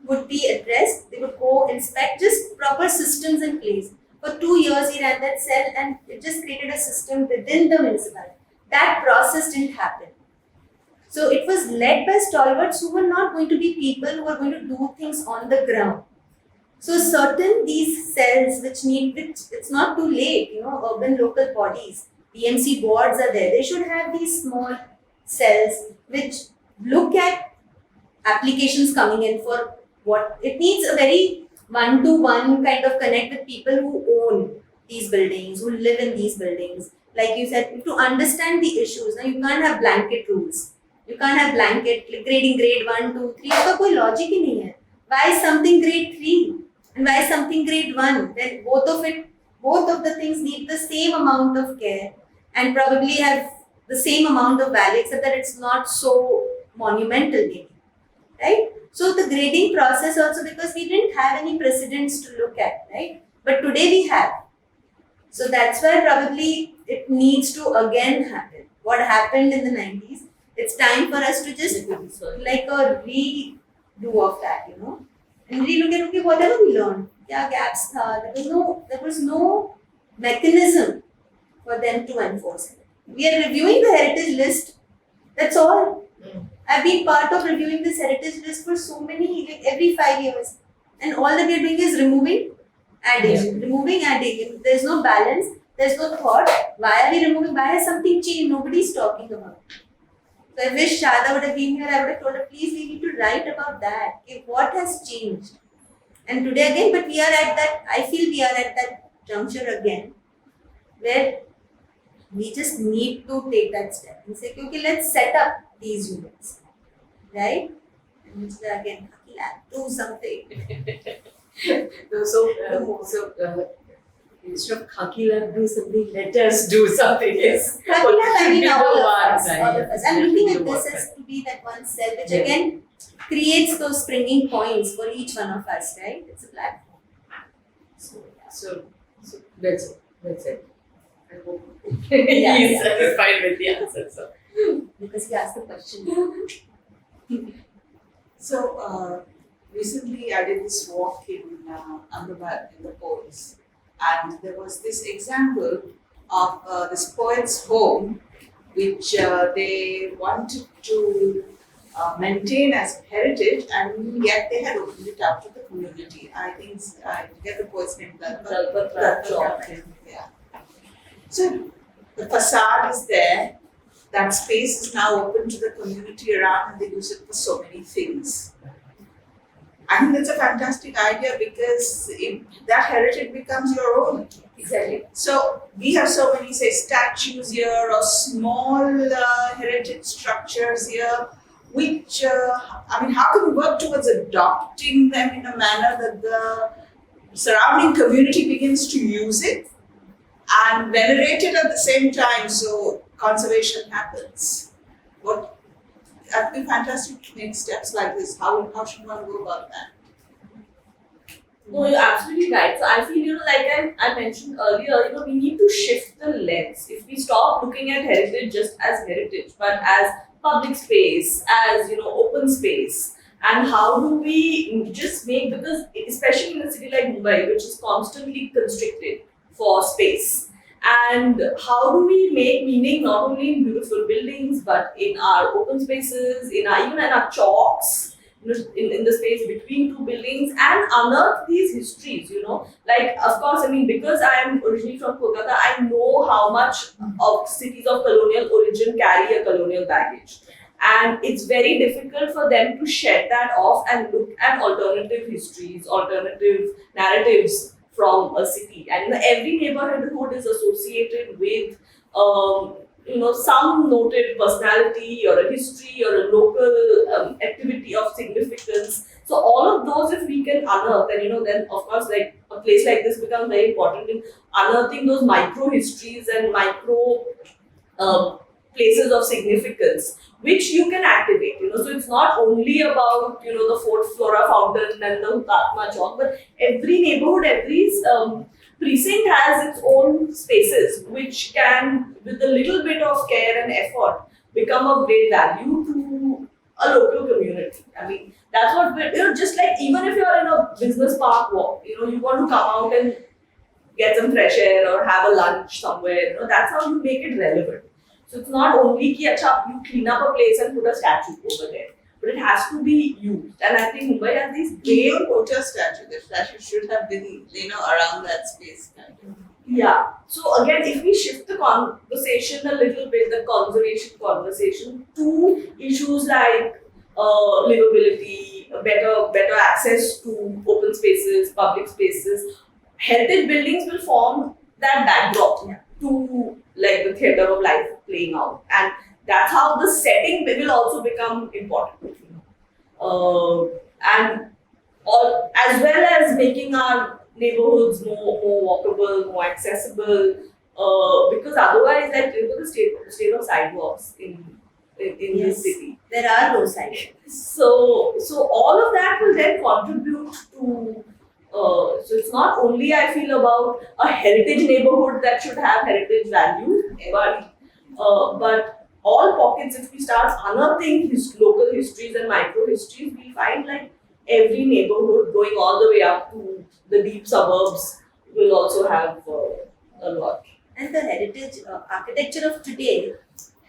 would be addressed. They would go inspect, just proper systems in place. For 2 years, he ran that cell, and it just created a system within the municipality. That process didn't happen. So it was led by stalwarts who were not going to be people who were going to do things on the ground. So certain these cells which it's not too late, urban local bodies, BMC boards are there. They should have these small cells which look at applications coming in for what it needs, a very one-to-one kind of connect with people who own these buildings, who live in these buildings. Like you said, to understand the issues. Now you can't have blanket rules. You can't have blanket grading grade 1, 2, 3. उसका कोई logic ही नहीं है. Why is something grade 3? And why is something grade 1? Then both of the things need the same amount of care and probably have the same amount of value, except that it's not so monumental maybe, right? So the grading process also, because we didn't have any precedents to look at, right? But today we have. So that's why probably it needs to again happen. What happened in the 90s, it's time for us to just like a redo of that, and relook at okay, whatever we learned. Yeah, gaps tha. There was no mechanism for them to enforce it. We are reviewing the heritage list. That's all. I've been part of reviewing this heritage list for so many, like every 5 years. And all that we are doing is removing, adding, removing, adding. There's no balance, there's no thought. Why are we removing? Why has something changed? Nobody's talking about it. So I wish Sharada would have been here. I would have told her, please, we need to write about that. Okay, what has changed? And today again, but we are at that, I feel we are at that juncture again, where we just need to take that step and say, okay, let's set up these units, right? And again, do something. So, instead of Khaki lab, do something, let us do something. Yes. Khaki lab, I mean, all of us. Right? I'm looking at this as to be that one cell, which again creates those springing points for each one of us, right? It's a platform. So that's it. I hope Yeah, he's satisfied with the answer. Because he asked the question. So, recently I did this walk in Ahmedabad in the polls, and there was this example of this poet's home, which they wanted to maintain as heritage, and yet they had opened it up to the community. I think I forget the poet's name. Tapan. Yeah. So the facade is there. That space is now open to the community around, and they use it for so many things. I think that's a fantastic idea because that heritage becomes your own. Exactly. So we have so many, say, statues here or small heritage structures here, which, how can we work towards adopting them in a manner that the surrounding community begins to use it and venerate it at the same time, so conservation happens? That'd be fantastic to make steps like this. How should one go about that? No, you're absolutely right. So I feel, like I mentioned earlier, we need to shift the lens. If we stop looking at heritage just as heritage, but as public space, as, open space, and how do we just make, because especially in a city like Mumbai, which is constantly constricted for space, and how do we make meaning not only in beautiful buildings, but in our open spaces, even in our chalks, in the space between two buildings, and unearth these histories, Like, of course, because I am originally from Kolkata, I know how much of cities of colonial origin carry a colonial baggage. And it's very difficult for them to shed that off and look at alternative histories, alternative narratives from a city. And every neighborhood is associated with some noted personality or a history or a local activity of significance. So all of those, if we can unearth, then of course, like a place like this becomes very important in unearthing those micro histories and micro places of significance, which you can activate. So it's not only about the Fort Flora fountain and the Hutatma Chowk, but every neighborhood, every precinct has its own spaces, which can, with a little bit of care and effort, become of great value to a local community. That's what just like even if you're in a business park walk, you want to come out and get some fresh air or have a lunch somewhere. That's how you make it relevant. So it's not only ki you clean up a place and put a statue over there, but it has to be used. And I think Mumbai has these You don't put a statue. The statue should have been, around that space. Yeah. So again, if we shift the conversation a little bit, the conservation conversation, to issues like livability, better access to open spaces, public spaces, heritage buildings will form that backdrop to like the theatre of life playing out, and that's how the setting will also become important. And all, as well as making our neighborhoods more walkable, more accessible, because otherwise, like the state of sidewalks in this city. There are no sidewalks. So all of that will then contribute to. So it's not only I feel about a heritage neighborhood that should have heritage value, but all pockets, if we start unearthing local histories and micro histories, we find like every neighborhood going all the way up to the deep suburbs will also have a lot. And the heritage architecture of today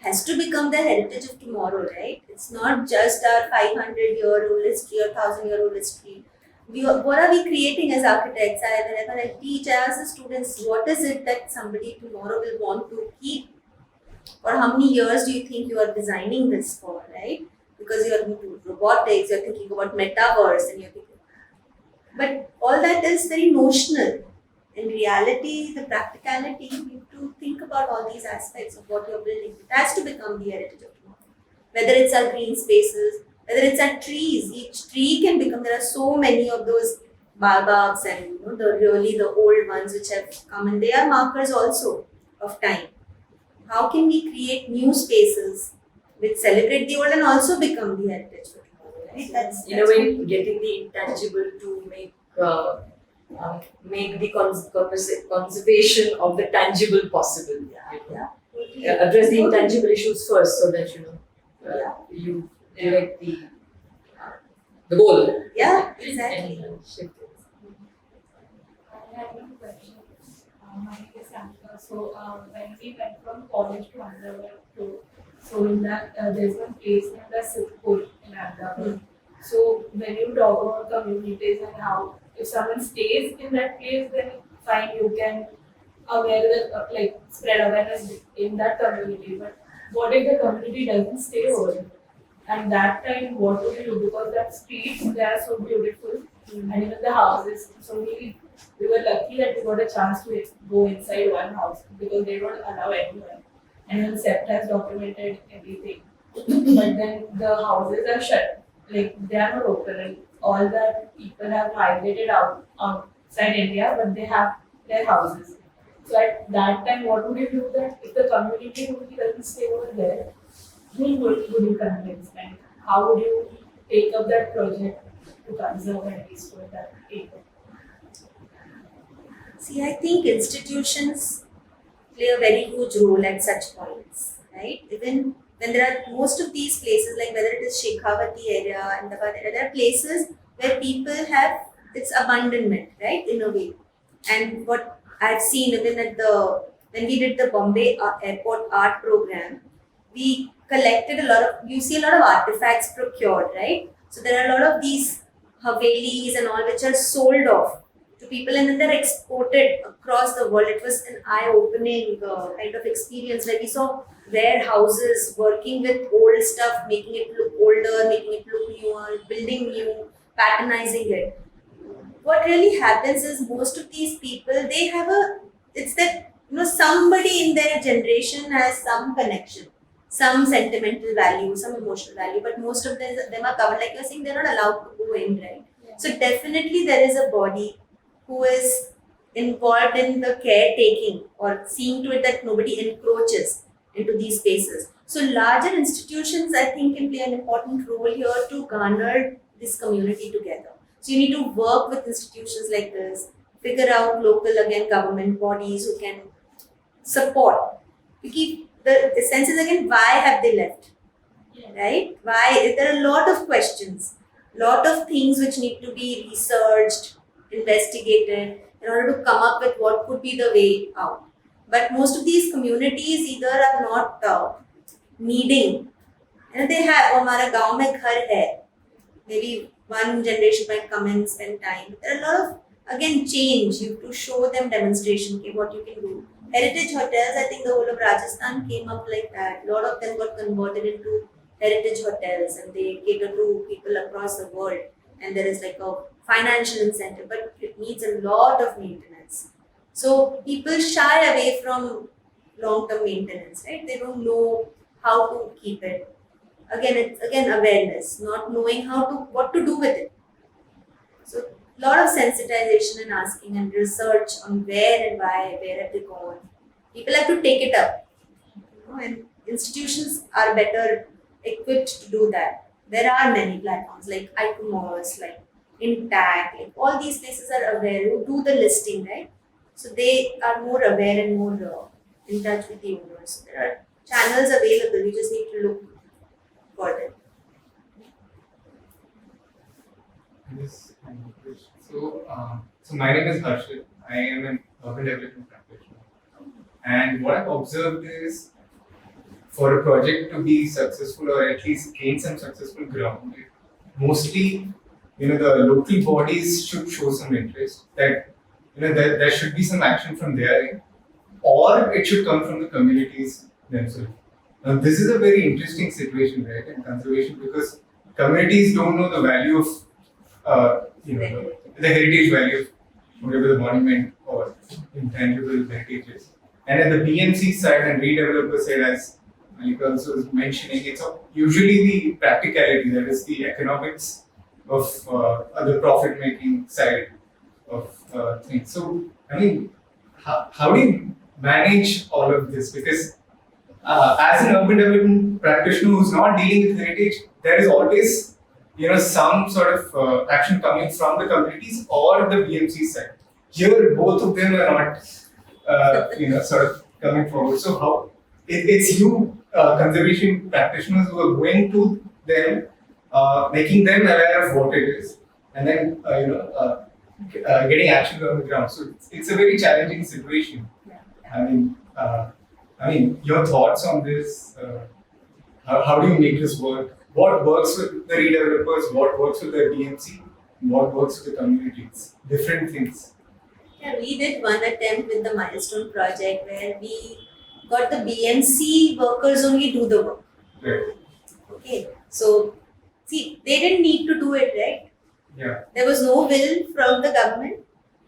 has to become the heritage of tomorrow, right? It's not just our 500-year-old history or 1,000-year-old history. What are we creating as architects? Whenever I teach, I ask the students, what is it that somebody tomorrow will want to keep? Or how many years do you think you are designing this for, right? Because you are into robotics, you're thinking about metaverse, and you're thinking. But all that is very notional. In reality, the practicality, you need to think about all these aspects of what you're building. It has to become the heritage of tomorrow. Whether it's our green spaces, whether it's our trees, each tree can become, there are so many of those baobabs and the old ones which have come, and they are markers also of time. How can we create new spaces which celebrate the old and also become the heritage for tomorrow? Right? That's in a way, getting the intangible to make the conservation of the tangible possible. Address the intangible issues first, so that you direct the The goal. Yeah, exactly. I have one question. My name is Kamalika. So when we went from college to undergrad, so in that there's one place named as Sipur in Ahmedabad. So when you talk about communities and how if someone stays in that place, then fine, you can like spread awareness in that community. But what if the community doesn't stay over there? And that time, what would you do? Because that streets, they are so beautiful, and even the houses. So we were lucky that we got a chance to go inside one house because they don't allow anyone. And then SEPT has documented everything. But then the houses are shut, like they are not open, and all that people have migrated outside India, but they have their houses. So at that time, what would you do that if the community really doesn't stay over there? Whom would you convince, and how would you take up that project to conserve and restore that area? See, I think institutions play a very huge role at such points, right? Even when there are most of these places, like whether it is Shekhawati area, Ahmedabad area, there are places where people have it's abandonment, right, in a way. And what I've seen even at when we did the Bombay airport art program, we collected you see a lot of artifacts procured, right? So there are a lot of these Havelis and all which are sold off to people and then they're exported across the world. It was an eye-opening kind of experience where we saw warehouses working with old stuff, making it look older, making it look newer, building new, patternizing it. What really happens is most of these people, they have it's that, somebody in their generation has some connection, some sentimental value, some emotional value, but most of them are covered. Like you're saying, they're not allowed to go in, right? Yeah. So definitely there is a body who is involved in the caretaking or seeing to it that nobody encroaches into these spaces. So larger institutions, I think, can play an important role here to garner this community together. So you need to work with institutions like this, figure out local, again, government bodies who can support. Because the sense is, again, why have they left? Right? Why? There are a lot of questions, lot of things which need to be researched, investigated in order to come up with what could be the way out. But most of these communities either are not needing, they have, हमारा गांव में घर है. Maybe one generation might come and spend time. There are a lot of, again, change. You have to show them demonstration, okay, what you can do. Heritage hotels, I think the whole of Rajasthan came up like that. A lot of them got converted into heritage hotels and they cater to people across the world. And there is like a financial incentive, but it needs a lot of maintenance. So people shy away from long-term maintenance, right? They don't know how to keep it. Again, it's awareness, not knowing what to do with it. So a lot of sensitization and asking and research on where and why, where have they gone. People have to take it up. And institutions are better equipped to do that. There are many platforms like iCommerce, like Intact, like all these places are aware who do the listing, right? So they are more aware and more in touch with the owners. There are channels available, you just need to look for them. Yes, so my name is Harshit. I am an urban development practitioner. And what I've observed is for a project to be successful or at least gain some successful ground, mostly, the local bodies should show some interest that, there should be some action from their end, or it should come from the communities themselves. Now, this is a very interesting situation, right, in conservation because communities don't know the value of, the heritage value of whatever the monument or intangible heritage is. And at the BMC side and redeveloper side, as Mallika also was mentioning, it's usually the practicality, that is the economics of the profit-making side of things. So, how do you manage all of this? Because as an urban development practitioner who's not dealing with heritage, there is always, some sort of action coming from the communities or the BMC side. Here, both of them are not, sort of coming forward. So how it's you, conservation practitioners, who are going to them making them aware of what it is, and then getting action on the ground. So it's a very challenging situation. I mean, your thoughts on this? How do you make this work? What works with the redevelopers? What works with the DMC? What works with the communities? Different things. Yeah, we did one attempt with the milestone project where we got the BMC workers only do the work. Right. Okay, so see, they didn't need to do it, right? Yeah. There was no will from the government,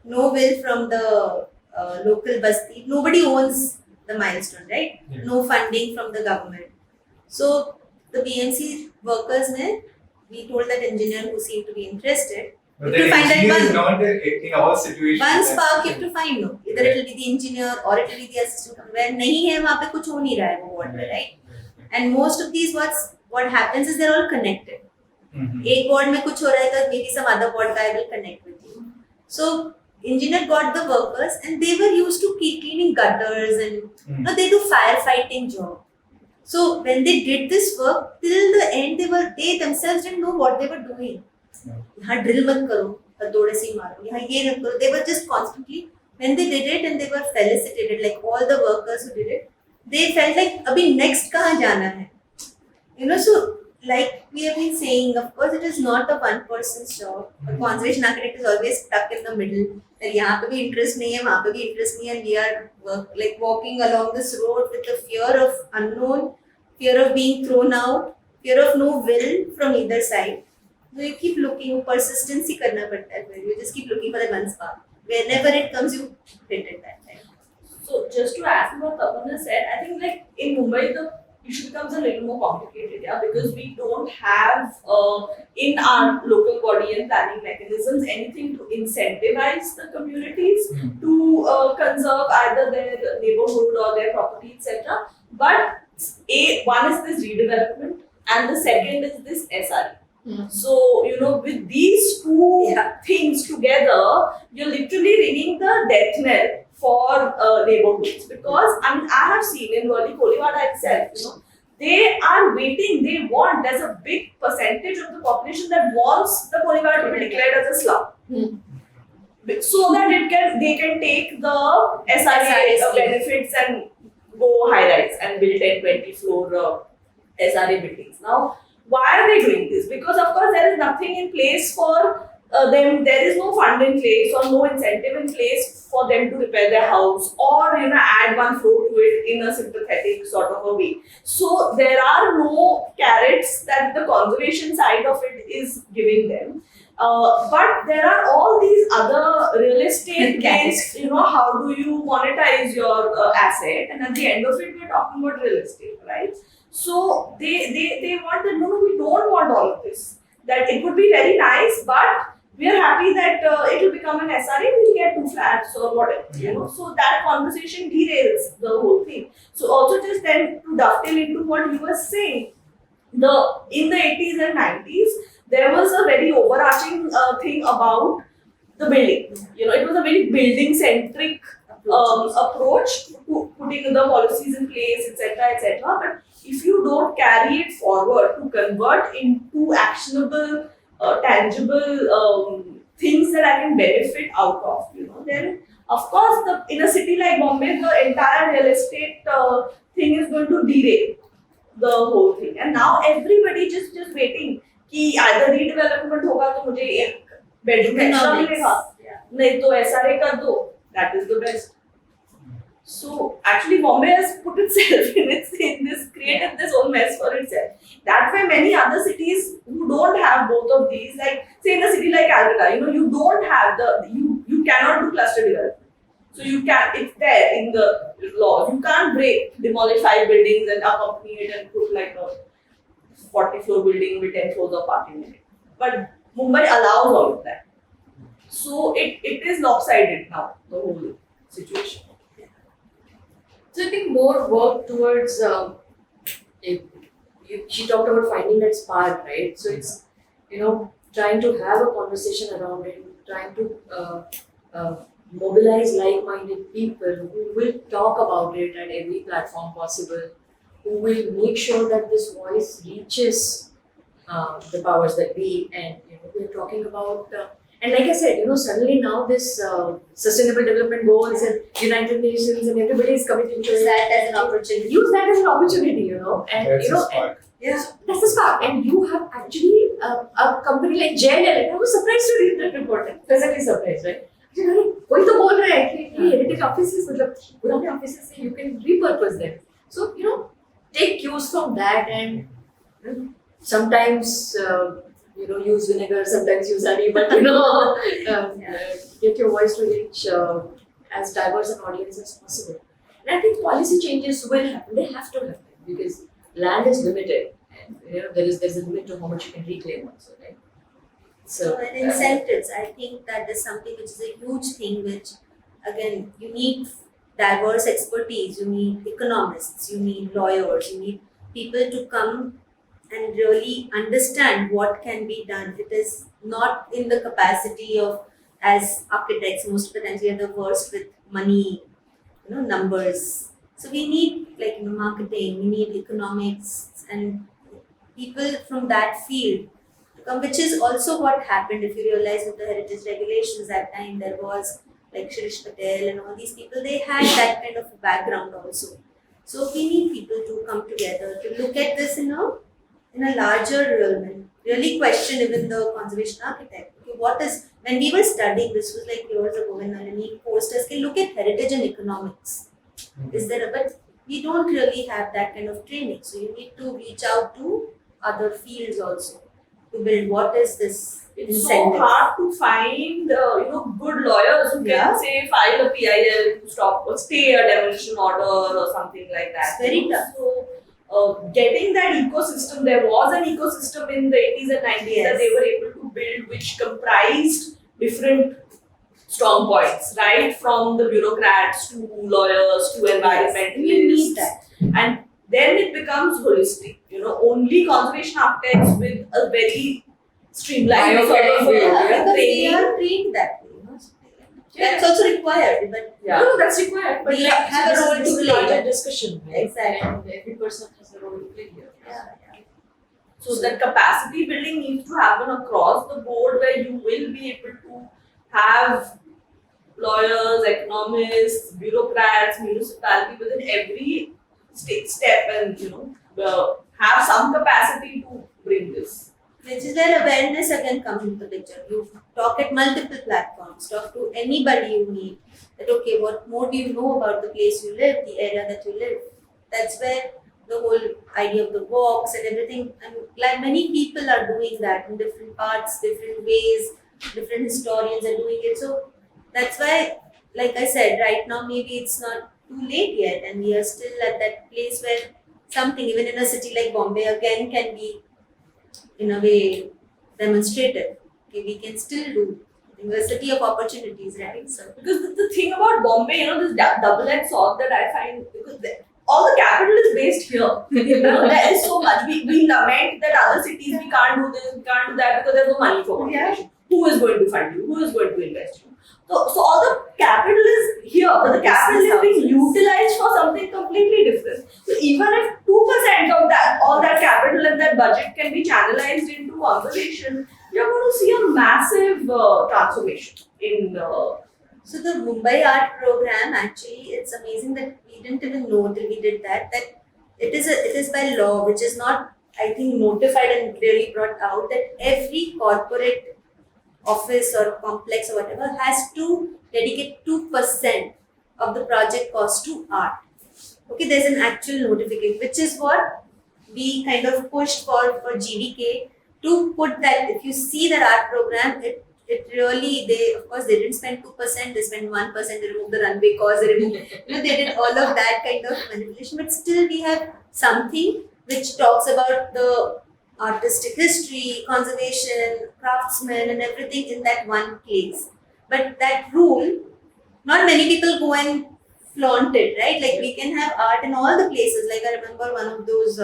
no will from the local basti. Nobody owns the milestone, right? Yeah. No funding from the government. So the BMC workers, we told that engineer who seemed to be interested. But You the have to find that engineer is one. not in all situations. One spark you have to find, no. Either it will be the engineer or it will be the assistant. Where nahi hai, वहाँ पे कुछ हो नहीं रहा है वो ward में, right? And most of these what happens is they're all connected. Mm-hmm. एक ward में कुछ हो रहा है तो maybe some other ward guy will connect with you. So engineer got the workers and they were used to keep cleaning gutters and they do firefighting job. So when they did this work till the end, they themselves didn't know what they were doing. यहाँ drill मत करो, हथौड़े से मारो, यहाँ ये मत करो. They were just constantly, when they did it and they were felicitated, like all the workers who did it, they felt like अभी next कहाँ जाना है? So like we have been saying, of course it is not a one person's job. A conservation architect is always stuck in the middle. that यहाँ पे भी interest नहीं है, वहाँ पे भी interest नहीं है, and we are walking along this road with the fear of unknown, fear of being thrown out, fear of no will from either side. So you keep looking, persistency करना पड़ता है. You just keep looking for that one spark. Whenever it comes, you hit it that time. So just to add to what Tapan has said, I think like in Mumbai the issue becomes a little more complicated, because we don't have in our local body and planning mechanisms anything to incentivize the communities to conserve either their neighborhood or their property, etc. But one is this redevelopment and the second is this SRE. So, with these two things together, you're literally ringing the death knell for neighborhoods. Because, I have seen in Worli Kolivada itself, they are waiting, there's a big percentage of the population that wants the Kolivada to be declared as a slum. So that they can take the SRA benefits and go high-rise and build 10-20 floor SRA buildings. Now, why are they doing this? Because of course there is nothing in place for them. There is no fund in place or no incentive in place for them to repair their house or add one floor to it in a sympathetic sort of a way. So there are no carrots that the conservation side of it is giving them. But there are all these other real estate gains. How do you monetize your asset? And at the end of it, we're talking about real estate, right? So they want that, no, we don't want all of this. That it would be very nice, but we are happy that it will become an SRA, we'll get 2 flats or whatever, So that conversation derails the whole thing. So also just then to dovetail into what you were saying, in the 80s and 90s, there was a very overarching thing about the building. It was a very building-centric approach to putting the policies in place, etc., etc. But if you don't carry it forward to convert into actionable, tangible things that I can benefit out of, then of course in a city like Bombay, the entire real estate thing is going to derail the whole thing. And now everybody just waiting कि either redevelopment होगा तो मुझे एक bedroom extra मिलेगा, नहीं तो SRA कर दो. That is the best. So actually Bombay has put itself created this whole mess for itself. That way many other cities who don't have both of these, like say in a city like Calcutta, you don't have you cannot do cluster development. So it's there in the laws. You can't demolish 5 buildings and accompany it and put like a 40-floor building with 10 floors of parking in it. But Mumbai allows all of that. So it is lopsided now, the whole situation. So I think more work towards, she talked about finding that spark, right? So it's, trying to have a conversation around it, trying to mobilize like-minded people who will talk about it at every platform possible, who will make sure that this voice reaches the powers that be, and we're talking about. And like I said, suddenly now this Sustainable Development Goals and United Nations and everybody is committing to Use it. that as an opportunity. Use that as an opportunity, and That's a and spark. Yeah. that's the spark. And you have actually a company like JLL. I was surprised to read that report. I'm pleasantly surprised, right? कोई तो बोल रहा है कि heritage offices मतलब पुराने offices से you can repurpose them. So take cues from that, and sometimes use vinegar, sometimes use honey, but get your voice to reach as diverse an audience as possible. And I think policy changes will happen. They have to happen because land is limited, and there's a limit to how much you can reclaim also, right? So and incentives, I think that is something which is a huge thing, which again, you need diverse expertise, you need economists, you need lawyers, you need people to come and really understand what can be done. It is not in the capacity of, as architects, most of the times we are the worst with money, numbers. So we need marketing, we need economics and people from that field to come, which is also what happened. If you realize with the heritage regulations that time, there was like Shirish Patel and all these people, they had that kind of a background also. So we need people to come together to look at this in a larger realm and really question even the conservation architect. Okay, when we were studying, this was like years ago when Nalini forced us, look at heritage and economics. But we don't really have that kind of training. So you need to reach out to other fields also to build what is this It's incentive. so hard to find, good lawyers who can say file a PIL to stay a demolition order or something like that. It's very tough. So, getting that ecosystem, there was an ecosystem in the 80s and 90s that they were able to build, which comprised different strong points, right? From the bureaucrats to lawyers to environmentalists. You need that. And then it becomes holistic. Only conservation architects with a very streamlined sort of Because we training. are trained that way. That's also required, but No, that's required. But we have a role to this is a play. larger discussion, right? Exactly. And every person has a role to play here. So that capacity building needs to happen across the board, where you will be able to have lawyers, economists, bureaucrats, municipality within every step, and have some capacity to bring this. Which is where awareness again comes into the picture. You talk at multiple platforms, talk to anybody you need. That okay, what more do you know about the place you live, the area that you live? That's where the whole idea of the walks and everything, and like many people are doing that in different parts, different ways, different historians are doing it. So that's why, like I said, right now maybe it's not too late yet, and we are still at that place where something, even in a city like Bombay, again can be in a way demonstrative. Okay, we can still do. We're a city of opportunities, right? So Because the thing about Bombay, this double-edged sword that I find, because all the capital is based here. There is so much. We lament that other cities, we can't do this, we can't do that because there's no money for competition. Who is going to fund you? Who is going to invest you? So all the capital is here, but the capital is being utilized for something completely different. So even if 2% of all that capital and that budget can be channelized into conservation, you're going to see a massive transformation in So the Mumbai art program, actually, it's amazing that we didn't even know till we did that it is by law, which is not, I think, notified and really brought out, that every corporate office or complex or whatever has to dedicate 2% of the project cost to art. Okay, there's an actual notification, which is what we kind of pushed for GVK to put that. If you see that art program, it really, they didn't spend 2%, they spent 1%, they removed the runway cost, they removed, they did all of that kind of manipulation, but still we have something which talks about the artistic history, conservation, craftsmen and everything in that one place. But that rule, not many people go and flaunt it, right? Like we can have art in all the places. Like I remember one of those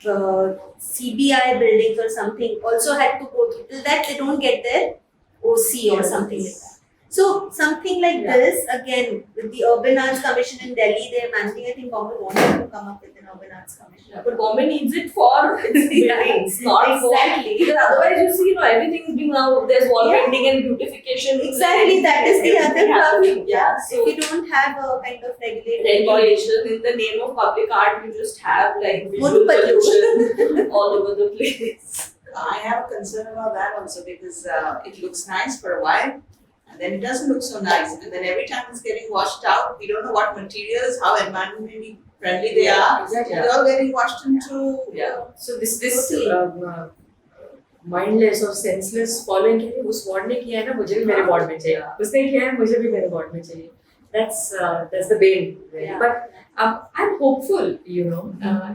CBI buildings or something also had to go through till that they don't get their OC or something like that. So something like Yeah. this, again, with the Urban Arts Commission in Delhi, they're managing. I think Bombay wanted to come up with an Urban Arts Commission. Yeah, but Bombay needs it for its buildings, not Exactly. for. Because otherwise, you see, everything is being now, there's wall Yeah. painting and beautification. Exactly, that is the other problem. Yeah, so If you don't have a kind of regulated regulation in the name of public art, you just have like visual Monopoly. pollution all over the place. I have a concern about that also because it looks nice for a while and then it doesn't look so nice. And then every time it's getting washed out, we don't know what materials, how environmentally friendly they are. Exactly. They're all getting washed into. Yeah. So this mindless or senseless following के लिए उस ward ने किया है ना मुझे भी मेरे वार्ड में चाहिए उसने किया है मुझे भी मेरे वार्ड में चाहिए that's the bane really. Yeah. But I'm hopeful, and I'm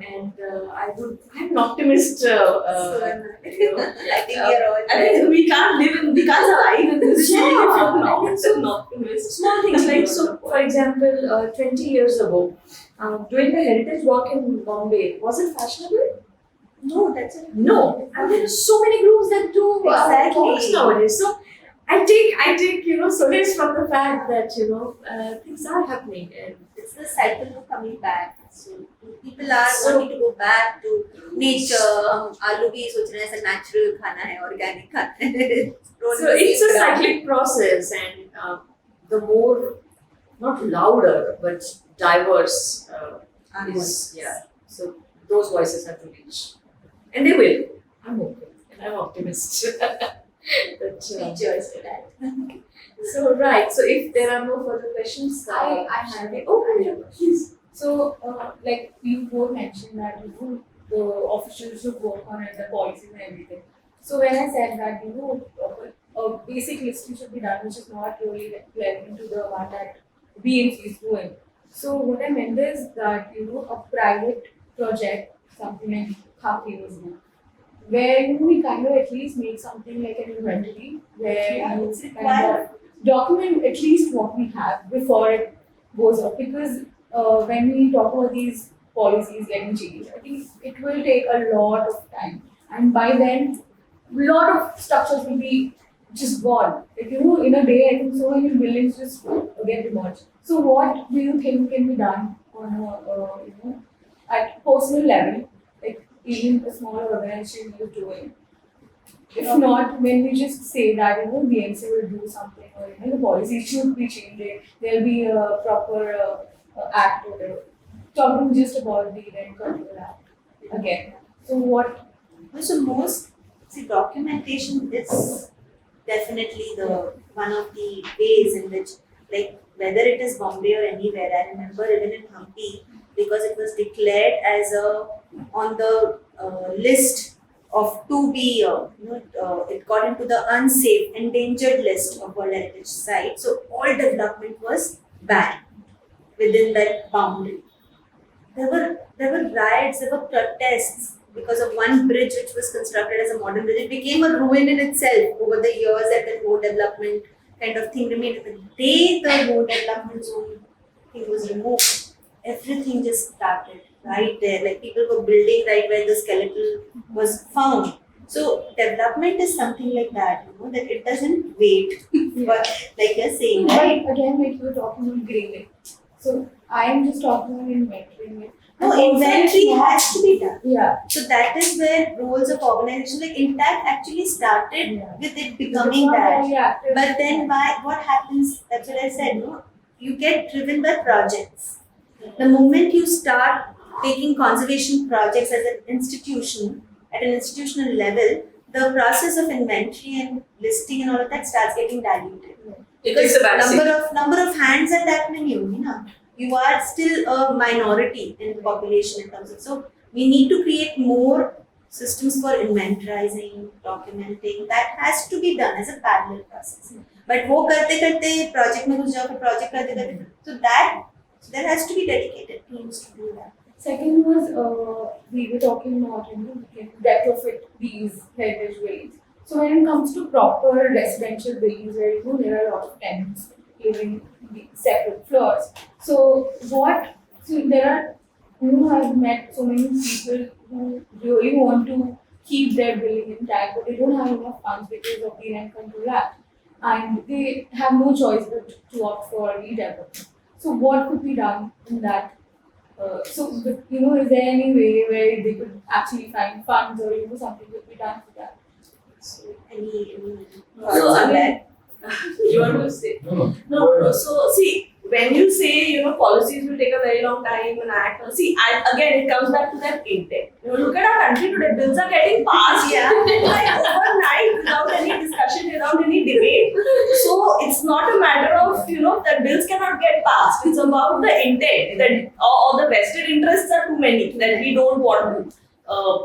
an optimist. You know, I think we are all. I think we can't survive in this Yeah, world if you're I not think so. an optimist. small things like so. For example, 20 years ago, doing the heritage walk in Bombay was it fashionable? No, that's it. No, and there are so many groups that do Exactly. walks nowadays. So I take solace from the fact that things are happening and It's the cycle of coming back. So people are So- wanting to go back to nature. हम आलू भी सोच रहे हैं ऐसा natural खाना है, organic खाना है. so it's a cyclic process, and the more not louder but diverse is so those voices have to reach, and they will. I'm hoping and I'm optimist. That, Cheers to that. so right, so if there are no further questions, I have it. oh yeah, please. So, like you both mentioned that the officials should work on it, the policies and everything. So when I said that a basic listing should be done, which is not really relevant to the one that BMC is doing. So what I meant is that a private project, something like Khaki was doing, where we kind of at least make something like an inventory where you it's kind required. of document at least what we have before it goes up, because when we talk about these policies getting changed, I think it will take a lot of time, and by then a lot of structures will be just gone. Like, in a day I think so many buildings just get demolished. So what do you think can be done on a at personal level, like even a small organization is doing? If not, when we just say that BMC will do something, or the policy should be changing, there'll be a proper act or whatever. Talking just about the Rent Control Act again. So what? So documentation is definitely the one of the ways in which, like, whether it is Bombay or anywhere. I remember even in Hampi, because it was declared as on the list of to be, it got into the unsafe, endangered list of World Heritage Site. So all development was banned within that boundary. There were riots, there were protests because of one bridge which was constructed as a modern bridge. It became a ruin in itself over the years that the road development kind of thing remained. The day the road development zone thing was removed, everything just started right there. Like, people were building right where the skeletal was found. So development is something like that, that it doesn't wait. But like you're saying, right? But again, like you were talking about grading. So I am just talking about inventorying it. No, And also inventory it's not- has to be done. Yeah. So that is where roles of organization, like Intact actually started Yeah. with it becoming that. Yeah. But then what happens, that's what I said, you get driven by projects. The moment you start taking conservation projects as an institution, at an institutional level, the process of inventory and listing and all of that starts getting diluted. Because It's a bad number of hands are that many only, na? You are still a minority in the population in terms of, so we need to create more systems for inventorizing, documenting. That has to be done as a parallel process. But वो करते करते project में घुस जाओ, फिर project करते करते, so there has to be dedicated teams to do that. Second was we were talking about we can retrofit these heritage buildings. So when it comes to proper residential buildings where there are a lot of tenants living in separate floors. So there are I've met so many people who really want to keep their building intact, but they don't have enough funds because of the Rent Control Act. and they have no choice but to opt for redevelopment. So what could be done in that? Is there any way where they could actually find funds or something could be done for that? So any So I mean, you want to say? No. So see, when you say policies will take a very long time and act. See, again it comes back to that intent. Look at our country today. Bills are getting passed like overnight without any discussion, without any debate. So it's not a matter of that bills cannot get passed. It's about the intent that or the vested interests are too many that we don't want to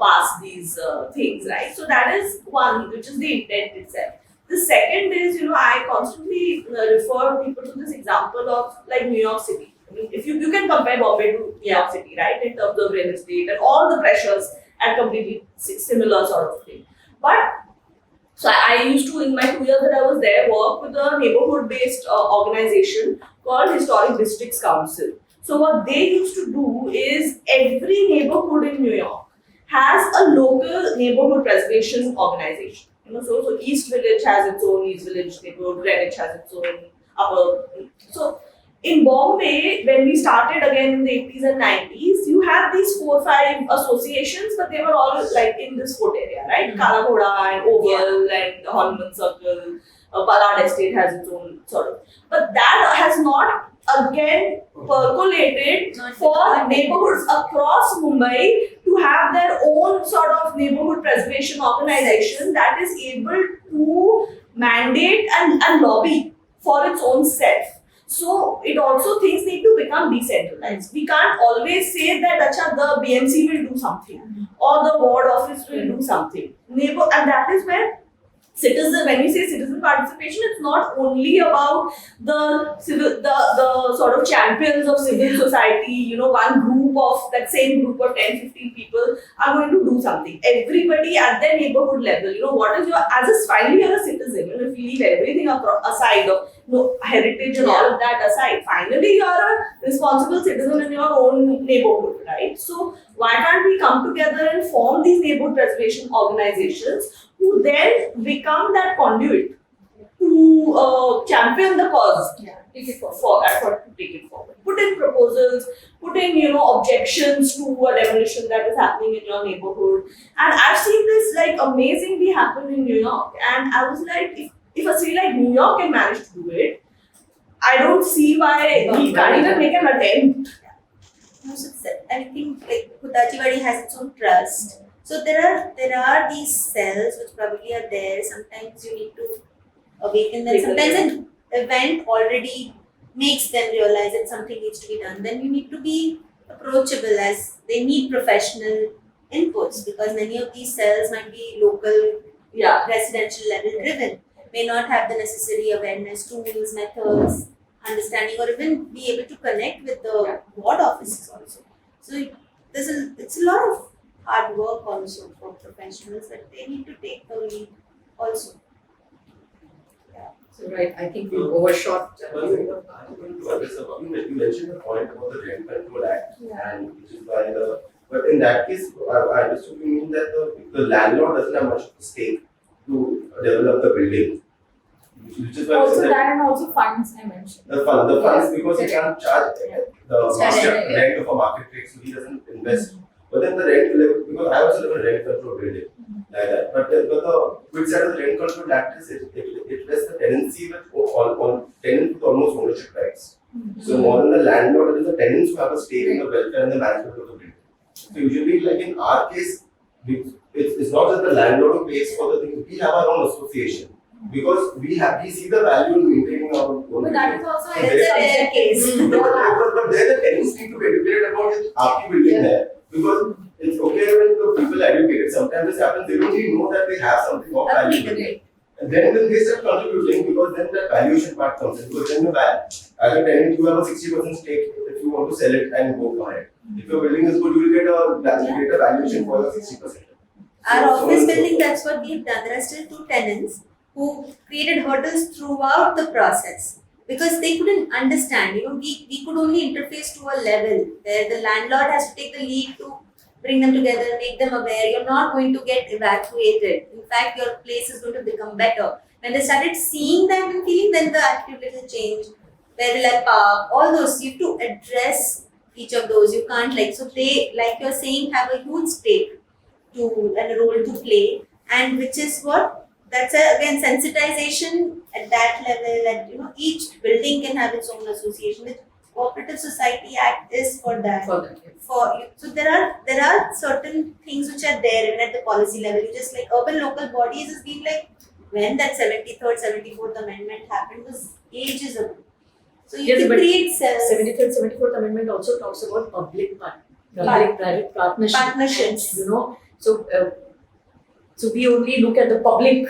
pass these things, right? So that is one, which is the intent itself. The second is, I constantly refer people to this example of like New York City. I mean, if you can compare Bombay to New York City, right, in terms of real estate and all the pressures and completely similar sort of thing. But so I used to, in my 2 years that I was there, work with a neighborhood-based organization called Historic Districts Council. So what they used to do is every neighborhood in New York has a local neighborhood preservation organization. So East Village has its own East Village neighborhood, Greenwich has its own upper. So in Bombay, when we started again in the 80s and 90s, you have these 4 or 5 associations, but they were all like in this foot area, right? Kala Ghoda and Oval and Horniman Circle, Ballard Estate has its own sort of. But that has not again percolated for neighborhoods across Mumbai to have their own sort of neighborhood preservation organization that is able to mandate and lobby for its own self. So it also things need to become decentralized. We can't always say that the BMC will do something or the ward office will do something. And that is where when we say citizen participation, it's not only about the sort of champions of civil society, one group of that same group of 10-15 people are going to do something. Everybody at their neighborhood level, what is finally you're a citizen, if you leave everything aside of heritage and all of that aside, finally you're a responsible citizen in your own neighborhood, right? So why can't we come together and form these neighborhood preservation organizations who then become that conduit to champion the cause, take it forward. Put in proposals, put in objections to a demolition that is happening in your neighborhood. And I've seen this like amazingly happen in New York. And I was like, if a city like New York can manage to do it, I don't see why we can't even make an attempt. I think like Khutajiwadi has its own trust. So there are these cells which probably are there. Sometimes you need to awaken them. Sometimes an event already makes them realize that something needs to be done. Then you need to be approachable as they need professional inputs because many of these cells might be local, residential level driven, may not have the necessary awareness, tools, methods, understanding, or even be able to connect with the ward offices also. So it's a lot of hard work also for professionals that they need to take the lead also. So right, I think we overshot. You mentioned the point about the Rent Control Act, and which is by the. But in that case, I understood you mean that the landlord doesn't have much stake to develop the building. Which is why Also that and also funds I mentioned. the funds because he can't charge the master rent of a market rate, so he doesn't invest. But then the rent level, because I also live in a rent control building like that. But the good side of the Rent Control Act is it vests the tenancy with on tenant with almost ownership rights. So more than the landlord, it is the tenants who have a stake in the welfare and the management of the building. So usually, like in our case, it's not just the landlord who pays for the things. We have our own association because we see the value in maintaining our own. But that is also a rare case. But there the tenants need to be educated about it after building there. Because it's okay when the people are educated. Sometimes this happens, they don't even know that they have something of value. And then when they start contributing, because then that valuation part comes in. Because then as a tenant, you have a 60% stake if you want to sell it and go for it. If your building is good, you will get a valuation for your 60%. Our office building, that's what we've done. There are still 2 tenants who created hurdles throughout the process. Because they couldn't understand, we could only interface to a level where the landlord has to take the lead to bring them together, make them aware. You're not going to get evacuated. In fact, your place is going to become better. When they started seeing that and feeling, then the attitude little changed. Where they like park, all those, you have to address each of those. You can't so they, like you're saying, have a huge stake to and a role to play, and which is what, that's again sensitization at that level, and each building can have its own association. The Cooperative Society Act is for that. So there are certain things which are there even at the policy level. You just urban local bodies has been when that 73rd, 74th amendment happened was ages ago. So you can create cells. 73rd, 74th Amendment also talks about public-private partnerships. So we only look at the public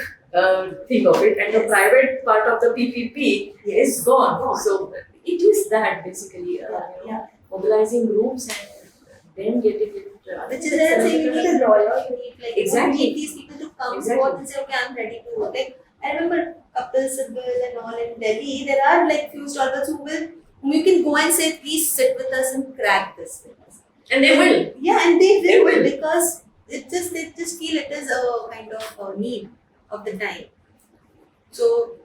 thing of it, and the private part of the PPP is gone. So it is that basically, mobilizing groups and then getting it. Which is why I'm saying you need a lawyer, you need Exactly. you need these people to come forth and say, okay, I'm ready to work. I remember Kapil Sibal and all in Delhi, there are few stalwarts whom you can go and say, please sit with us and crack this with us. And they will. Yeah, and they will because they just feel it is a kind of a need of the time. So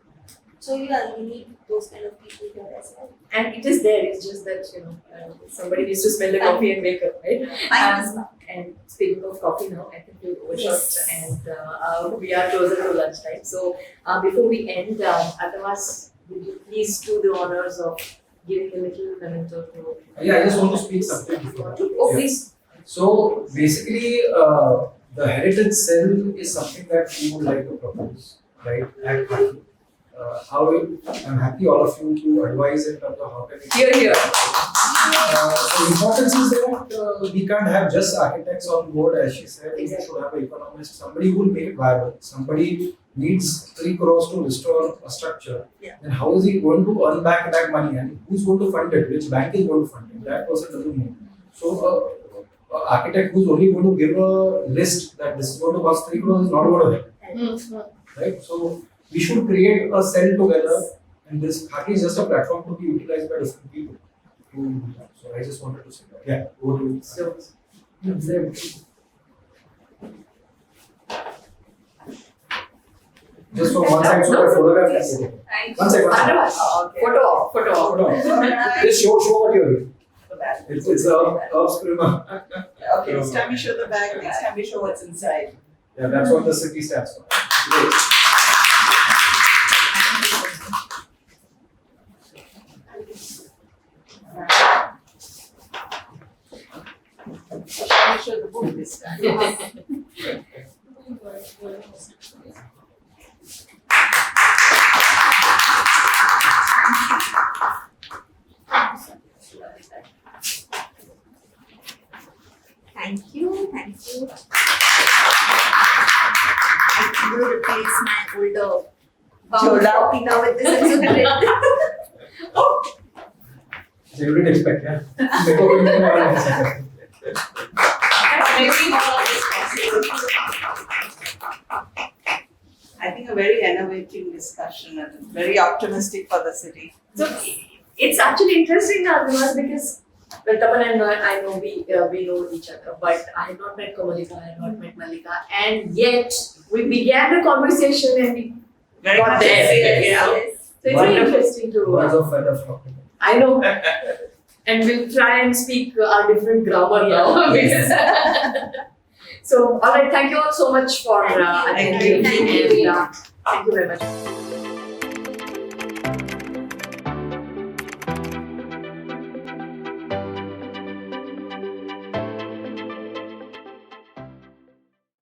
yeah, you need those kind of people here as well. And it is there, it's just that, somebody needs to smell the coffee and wake up, right? And speaking of coffee now, I think you overshot and we are closer to lunchtime. So before we end, Atamas, would you please do the honors of giving a little memento to... Yeah, I just want to speak something before. Oh, please. So basically, the heritage cell is something that we would like to propose, right? At Khaki. I'm happy all of you to advise in terms of how can we... Here. The importance is that we can't have just architects on board, as she said. Exactly. We should have an economist, somebody who will make it viable. Somebody needs 3 crores to restore a structure. Yeah. Then how is he going to earn back that money, and who's going to fund it? Which bank is going to fund it? That person doesn't know. So, an architect who's only going to give a list that this is going to cost 3 crores is not going to help. Right? So, we should create a cell together, and this Khaki is just a platform to be utilized by different people. So I just wanted to say that. Yeah, over to you. So, just from one side, so that photograph can be taken. One second. Photo off. Just show what you're doing. It's Earth's Prima. Okay, this time we show the bag, next time we show what's inside. Yeah, that's what the city stands for. Great. Shall we show the book this time? Thank you. I will replace my older bound copy now with this. It's so great. So you didn't expect, yeah? I think a very innovative discussion and very optimistic for the city. So it's actually interesting, Atamas, because Tapan and I know we know each other, but I had not met Kamalika, I had not met Mallika, and yet we began the conversation and we got there. Yes. So it's very interesting to. Words of feather flocking. I know. And we'll try and speak our different grammar now. So, all right, thank you all so much for attending. Thank you. And thank you very much.